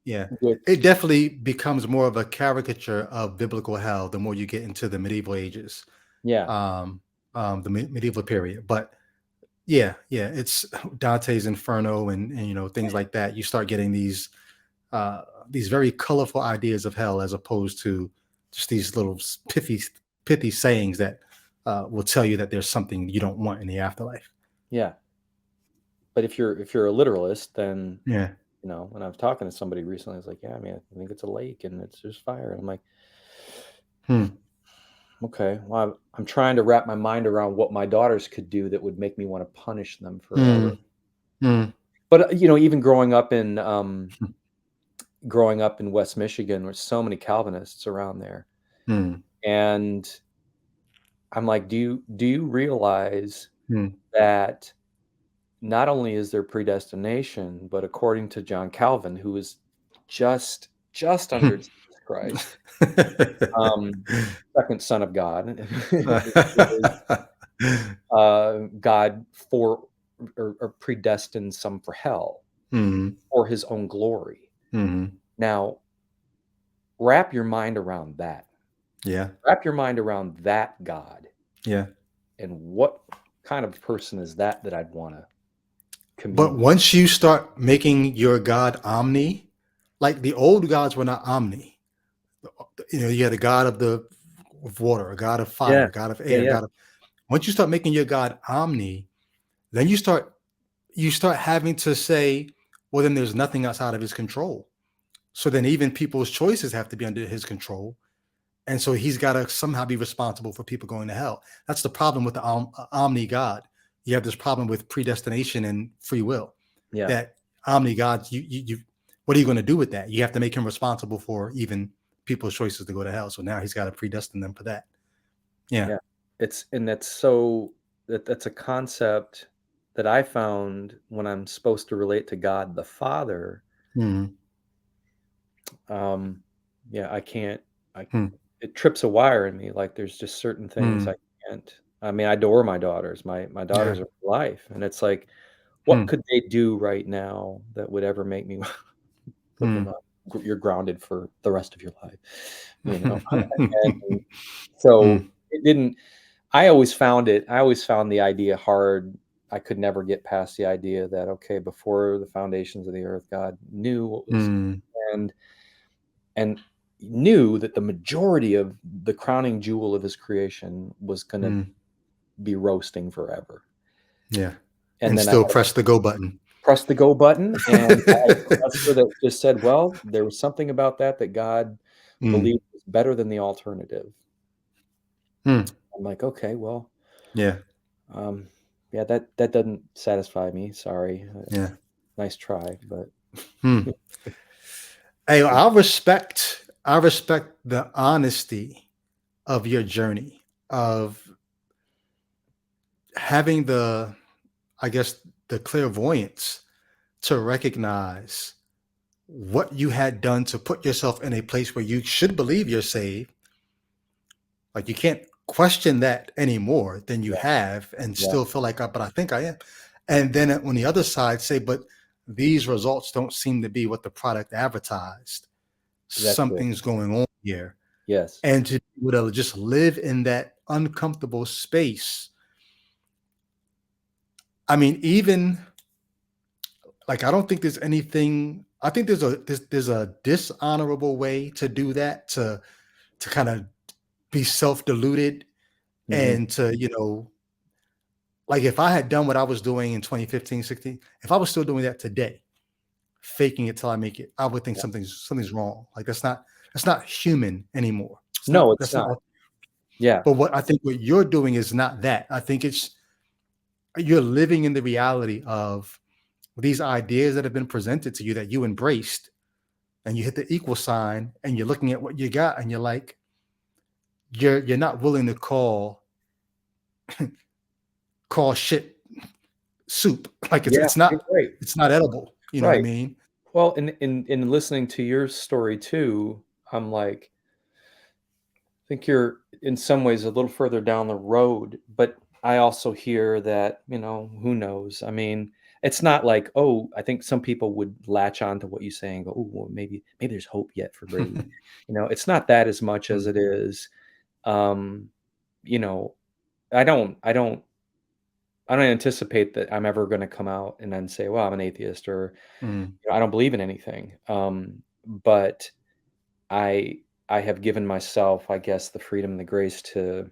Yeah. with It definitely becomes more of a caricature of biblical hell the more you get into the medieval ages, yeah, um, the medieval period. But yeah, yeah, it's Dante's Inferno and you know things like that. You start getting these very colorful ideas of hell as opposed to just these little pithy sayings that will tell you that there's something you don't want in the afterlife. yeah. But if you're a literalist, then Yeah. you know, when I was talking to somebody recently, I was like, "Yeah, I mean, I think it's a lake and it's just fire." And I'm like, Hmm. "Okay, well, I'm trying to wrap my mind around what my daughters could do that would make me want to punish them forever." Hmm. Hmm. But you know, even growing up in West Michigan, there's so many Calvinists around there, Hmm. and I'm like, do you realize Hmm. that not only is there predestination, but according to John Calvin, who is just under Jesus Christ, um, second Son of God, God or predestined some for hell Hmm. for His own glory. Hmm. Now, wrap your mind around that. Yeah. Wrap your mind around that God, Yeah. and what kind of person is that I'd want to But commune with? once you start making your God omni, like the old gods were not omni. You know, you had a God of water, a God of fire, Yeah, a God of yeah, air, a yeah, God of. Once you start making your God omni, then you start having to say, well, then there's nothing outside of His control. So then even people's choices have to be under His control, and so He's got to somehow be responsible for people going to hell. That's the problem with the omni God. You have this problem with predestination and free will. yeah, That omni God, you what are you going to do with that? You have to make Him responsible for even people's choices to go to hell. So now He's got to predestine them for that. Yeah. yeah. That's so that's a concept that I found when I'm supposed to relate to God the Father. Mhm. Um, yeah, I can't. I Hmm. It trips a wire in me. Like there's just certain things I Hmm. can't. I mean, I adore my daughters. My Yeah. daughters are life, and it's like, what Hmm. could they do right now that would ever make me put them Hmm. up? You're grounded for the rest of your life, you know. Hmm. And so it didn't. I always found the idea hard. I could never get past the idea that, okay, before the foundations of the earth, God knew what was, and and knew that the majority of the crowning jewel of his creation was going to be roasting forever. Yeah. And And then I still had to press the go button. press the go button, and I had a professor that just said, well, there was something about that God believed was better than the alternative. I'm like, okay, well, Yeah. yeah, that doesn't satisfy me. Sorry. Yeah. Nice try, but Hey, I respect the honesty of your journey, of having the, I guess, the clairvoyance to recognize what you had done to put yourself in a place where you should believe you're saved. Like, you can't question that anymore than you yeah, have, and yeah, still feel like, but I think I am. And then on the other side, say, but these results don't seem to be what the product advertised. exactly. Something's going on here. Yes. And to be able to just live in that uncomfortable space. I mean, even like, I don't think there's anything. I think there's a dishonorable way to do that, to kind of be self-deluded, and to, like, if I had done what I was doing in 2015, 16, if I was still doing that today, faking it till I make it, I would think Yeah. something's wrong. Like, that's not human anymore. No, it's That's not. not. Yeah. But what I think what you're doing is not that. I think you're living in the reality of these ideas that have been presented to you that you embraced, and you hit the equal sign, and you're looking at what you got, and you're like, you're not willing to call shit soup. Like, Yeah. it's not Right. it's not edible. You know what I Right. mean? Well, in listening to your story too, I'm like, I think you're in some ways a little further down the road, but I also hear that, who knows? I mean, it's not like, oh, I think some people would latch on to what you say and go, oh, well, maybe there's hope yet for Brady. It's not that as much as it is, um, you know, I don't anticipate that I'm ever going to come out and then say, well, I'm an atheist, or I don't believe in anything. But I I have given myself, I guess, the freedom and the grace to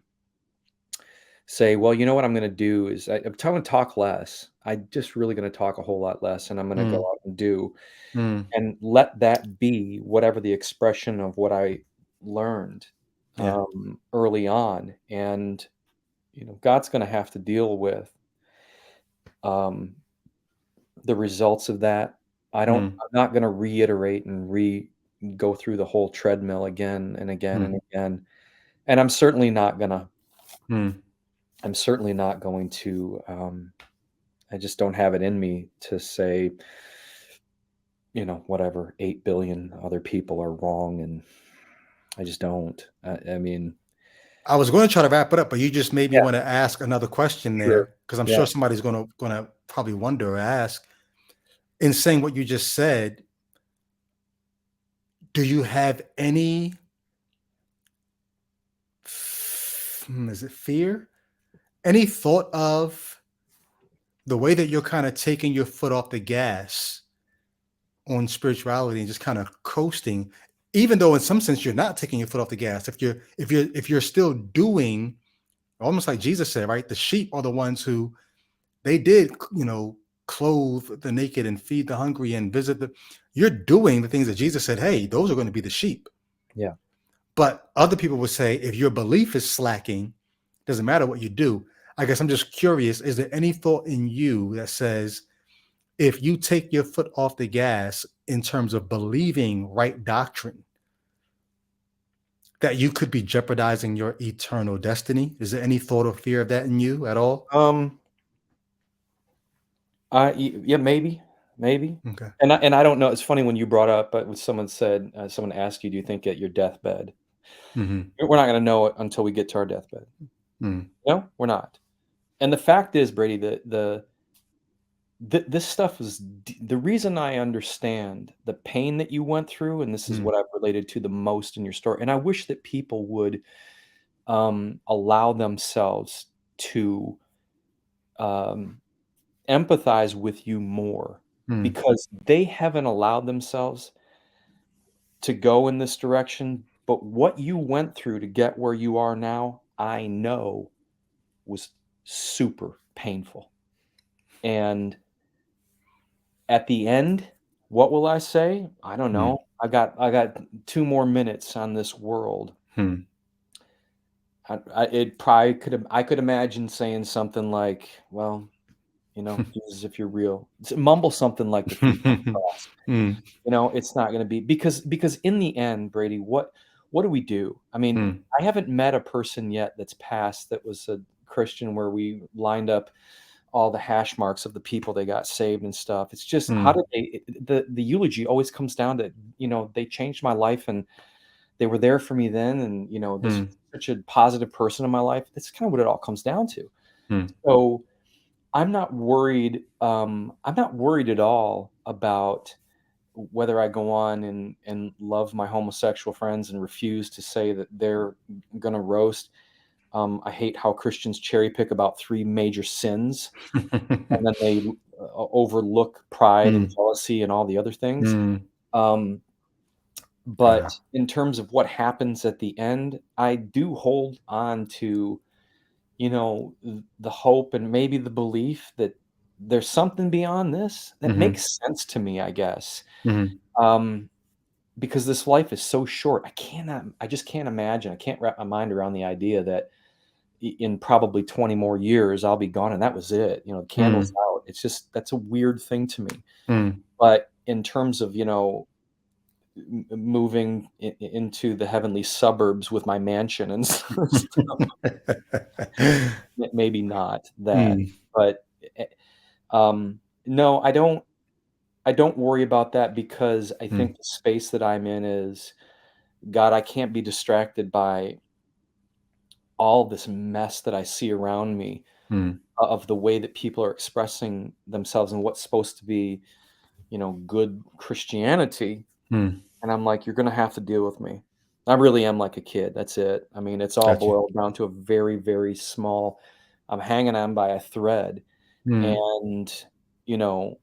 say, well, you know what I'm going to do is I'm going to talk less. I'm just really going to talk a whole lot less, and I'm going to go Mm, out and do, mm, and let that be whatever the expression of what I learned yeah. early on. And God's going to have to deal with um, the results of that. I'm Mm, not going to reiterate and go through the whole treadmill again and again mm, and again. And mm, I'm certainly not going to, I just don't have it in me to say, whatever 8 billion other people are wrong. And I just don't. I mean, I was going to try to wrap it up, but you just made me yeah, want to ask another question sure. there, because I'm Yeah. sure somebody's going to probably wonder or ask. In saying what you just said, do you have any, is it fear? Any thought of the way that you're kind of taking your foot off the gas on spirituality and just kind of coasting, even though in some sense you're not taking your foot off the gas? If you're still doing, almost like Jesus said, right? The sheep are the ones who, they did, clothe the naked and feed the hungry and visit the. You're doing the things that Jesus said, hey, those are going to be the sheep. Yeah. But other people would say, if your belief is slacking, doesn't matter what you do. I guess I'm just curious, is there any thought in you that says, if you take your foot off the gas in terms of believing right doctrine, that you could be jeopardizing your eternal destiny? Is there any thought or fear of that in you at all? Um, yeah, maybe. Okay. And I don't know. It's funny when you brought up, but when someone asked you, do you think at your deathbed? Mm-hmm. We're not going to know it until we get to our deathbed. Mm, No, we're not. And the fact is, Brady, this stuff is the reason I understand the pain that you went through, and this is mm, what I've related to the most in your story. And I wish that people would allow themselves to um, empathize with you more because they haven't allowed themselves to go in this direction. But what you went through to get where you are now, I know was super painful. And at the end, what will I say? I don't know. I got 2 more minutes on this world. I could imagine saying something like, "Well, Jesus, if you're real," mumble something like the thief on the cross. It's not gonna be because in the end, Brady, what do we do? I mean, I haven't met a person yet that's passed that was a Christian where we lined up all the hash marks of the people they got saved and stuff. It's just how did the eulogy always comes down to, they changed my life and they were there for me then, and, this was such a positive person in my life. That's kind of what it all comes down to. So, I'm not worried at all about whether I go on and love my homosexual friends and refuse to say that they're gonna roast. I hate how Christians cherry pick about 3 major sins, and then they overlook pride and jealousy and all the other things. Um, Yeah. but in terms of what happens at the end, I do hold on to, the hope and maybe the belief that there's something beyond this that makes sense to me, I guess. Um, because this life is so short. I just can't imagine. I can't wrap my mind around the idea that in probably 20 more years I'll be gone and that was it. The candle's out. It's just that's a weird thing to me. But in terms of, moving into the heavenly suburbs with my mansion and stuff, maybe not that. But eh, no, I don't worry about that because I think the space that I'm in is, God, I can't be distracted by all this mess that I see around me of the way that people are expressing themselves and what's supposed to be, good Christianity. And I'm like, you're gonna have to deal with me. I really am like a kid. That's it. I mean, it's all Gotcha. boiled down to a very, very small. I'm hanging on by a thread. And,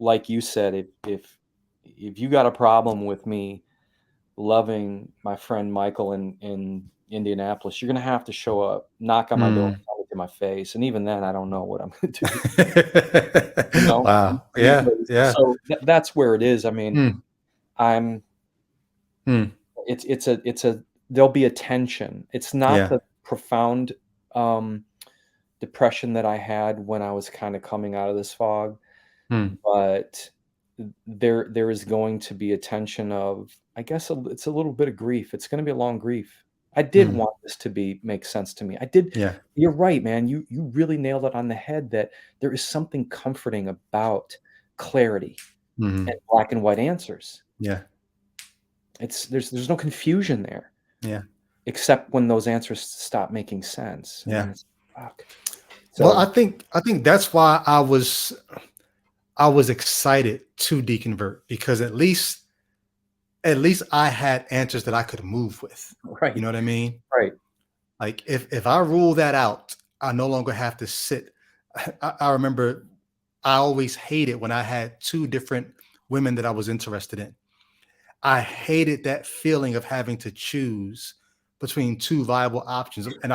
like you said, if you got a problem with me loving my friend Michael in Indianapolis, you're gonna have to show up, knock on my door, and tell me to my face. And even then, I don't know what I'm gonna do. You know? Wow. Yeah. Because Yeah. so that's where it is. I mean, Mm, I'm mm, it's a there'll be a tension. It's not yeah. the profound, um, depression that I had when I was kinda coming out of this fog, Mm, but there is going to be a tension of, I guess, it's a little bit of grief. It's gonna be a long grief. I did mm, want this to make sense to me. I did. yeah. You're right, man. You really nailed it on the head that there is something comforting about clarity and black and white answers. Yeah. There's no confusion there, Yeah. except when those answers stop making sense, and then Yeah. it's fuck. Well, So I think that's why I was excited to deconvert because at least I had answers that I could move with. You right, know what I mean? right. Like if I rule that out, I no longer have to sit. I remember I always hated when I had two different women that I was interested in. I hated that feeling of having to choose between two viable options. And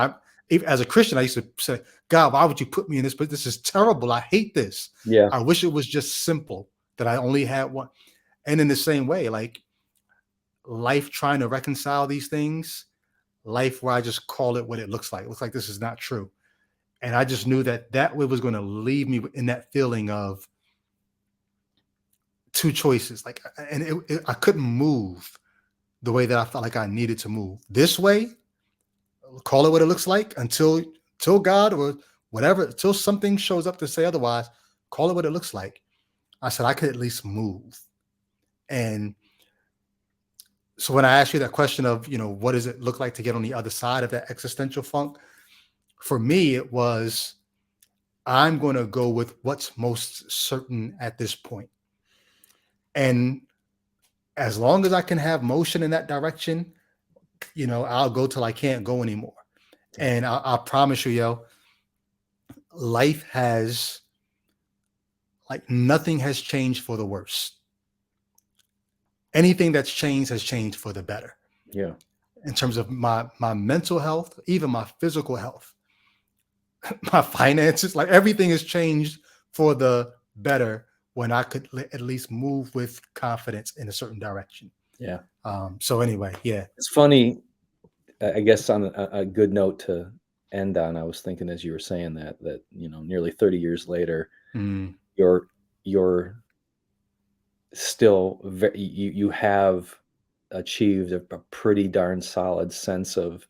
as a Christian, I used to say, God, why would you put me in this? But this is terrible. I hate this. Yeah, I wish it was just simple that I only had one. And in the same way, like life trying to reconcile these things, life where I just call it what it looks like. It looks like this is not true. And I just knew that that way was going to leave me in that feeling of two choices. Like, and I couldn't move the way that I felt like I needed to move. This way, call it what it looks like until God or whatever, until something shows up to say otherwise, call it what it looks like. I said I could at least move. And so when I asked you that question of, what does it look like to get on the other side of that existential funk? For me, it was I'm going to go with what's most certain at this point. And as long as I can have motion in that direction, I'll go till I can't go anymore. And I promise you, life has like nothing has changed for the worse. Anything that's changed has changed for the better. Yeah. In terms of my mental health, even my physical health, my finances, like everything has changed for the better when I could at least move with confidence in a certain direction. Yeah. So anyway, yeah. It's funny, I guess on a good note to end on, I was thinking as you were saying that, you know, nearly 30 years later, you're still you have achieved a pretty darn solid sense of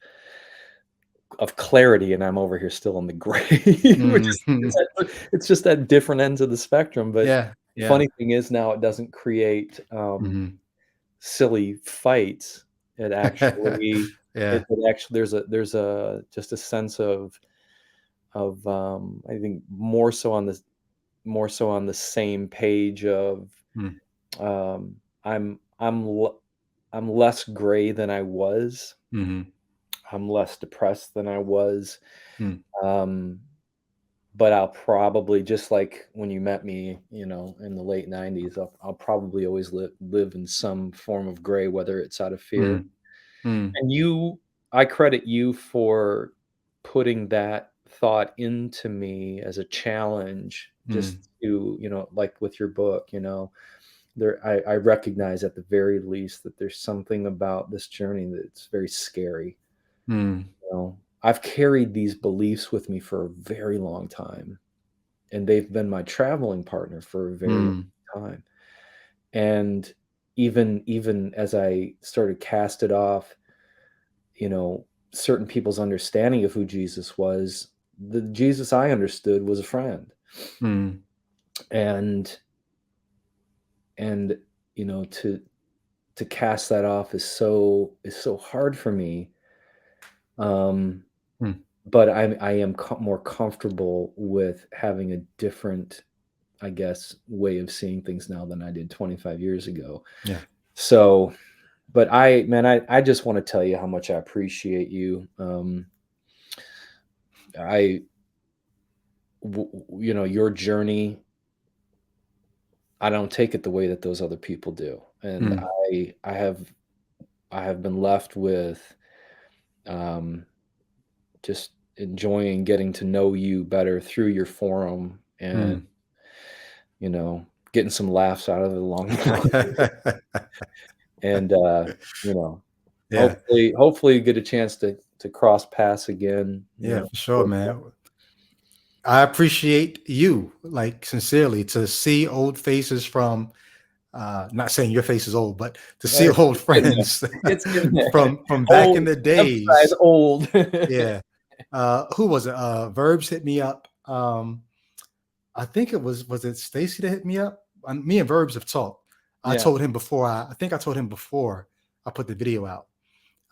clarity, and I'm over here still in the gray. It's just at different ends of the spectrum. But Yeah. the funny thing is now it doesn't create silly fights. It actually, yeah. it actually there's a just a sense of I think more so on the same page of I'm less gray than I was. I'm less depressed than I was. But I'll probably, just like when you met me, you know, in the late 90s, I'll probably always live in some form of gray, whether it's out of fear. And I credit you for putting that thought into me as a challenge, just to, you know, like with your book, you know, I recognize at the very least that there's something about this journey that's very scary. You know, I've carried these beliefs with me for a very long time, and they've been my traveling partner for a very long time. And even as I started cast it off, you know, certain people's understanding of who Jesus was, the Jesus I understood was a friend. And you know, to cast that off is so hard for me. But I am more comfortable with having a different, I guess, way of seeing things now than I did 25 years ago. Yeah. So, but I just want to tell you how much I appreciate you. You know, your journey, I don't take it the way that those other people do. And I have been left with just enjoying getting to know you better through your forum, and you know, getting some laughs out of it along the way. And you know, hopefully you get a chance to cross paths again. Yeah, for sure, man. I appreciate you, like, sincerely, to see old faces from not saying your face is old, but to see old friends from back old, in the days. Old. Yeah. Who was it? Verbs hit me up. I think it was it Stacy that hit me up? Me and Verbs have talked. I told him before, I think I told him before I put the video out.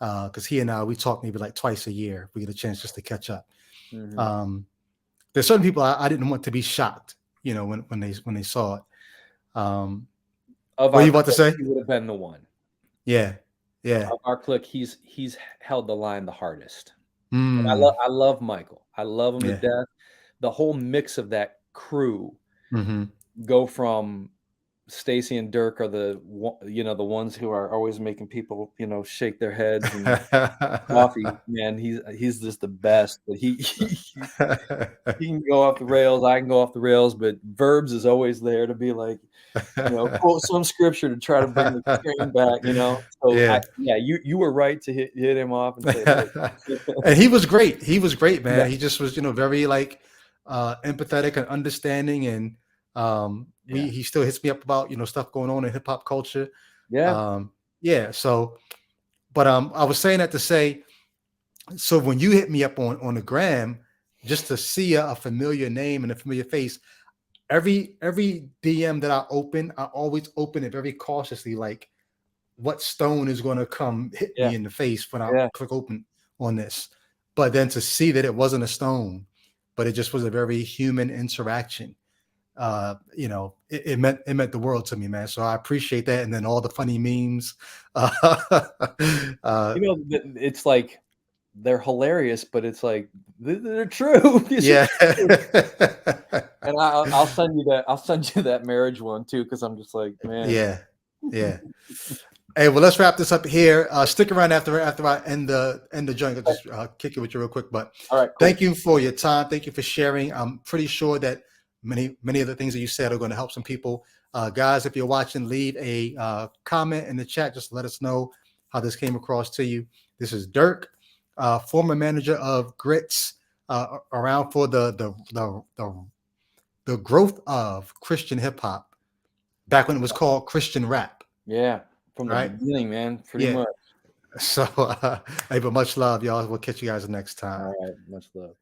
Because he and I, we talk maybe like twice a year. We get a chance just to catch up. There's certain people I didn't want to be shocked, you know, when they saw it. What are you about to say? He would have been the one. Yeah, yeah. Of our clique, he's held the line the hardest. I love Michael. I love him to death. The whole mix of that crew go from Stacy and Durk are the ones who are always making people, you know, shake their heads, and Coffee, man, he's just the best. But he can go off the rails, I can go off the rails, but Verbs is always there to be like, you know, quote some scripture to try to bring the train back, you know. So you were right to hit him off and say, hey. And he was great. He was great, man. He just was, you know, very like empathetic and understanding, and he still hits me up about, you know, stuff going on in hip hop culture. So, but I was saying that to say, so when you hit me up on the gram, just to see a familiar name and a familiar face, every DM that I open, I always open it very cautiously, like what stone is going to come hit me in the face when I click open on this. But then to see that it wasn't a stone, but it just was a very human interaction. You know, it meant the world to me, man. So I appreciate that. And then all the funny memes. You know, it's like they're hilarious, but it's like they're true. Yeah. And I'll send you that. I'll send you that marriage one too, because I'm just like, man. Yeah. Hey, well, let's wrap this up here. Stick around after I end the joint. I'll just kick it with you real quick. But all right, cool. Thank you for your time. Thank you for sharing. I'm pretty sure that many of the things that you said are going to help some people. Guys, if you're watching, leave a comment in the chat. Just let us know how this came across to you. This is Durk, former manager of Grits, around for the growth of Christian hip hop back when it was called Christian rap. Yeah, from the beginning, man. Pretty much. So, hey, but much love, y'all. We'll catch you guys next time. All right, much love.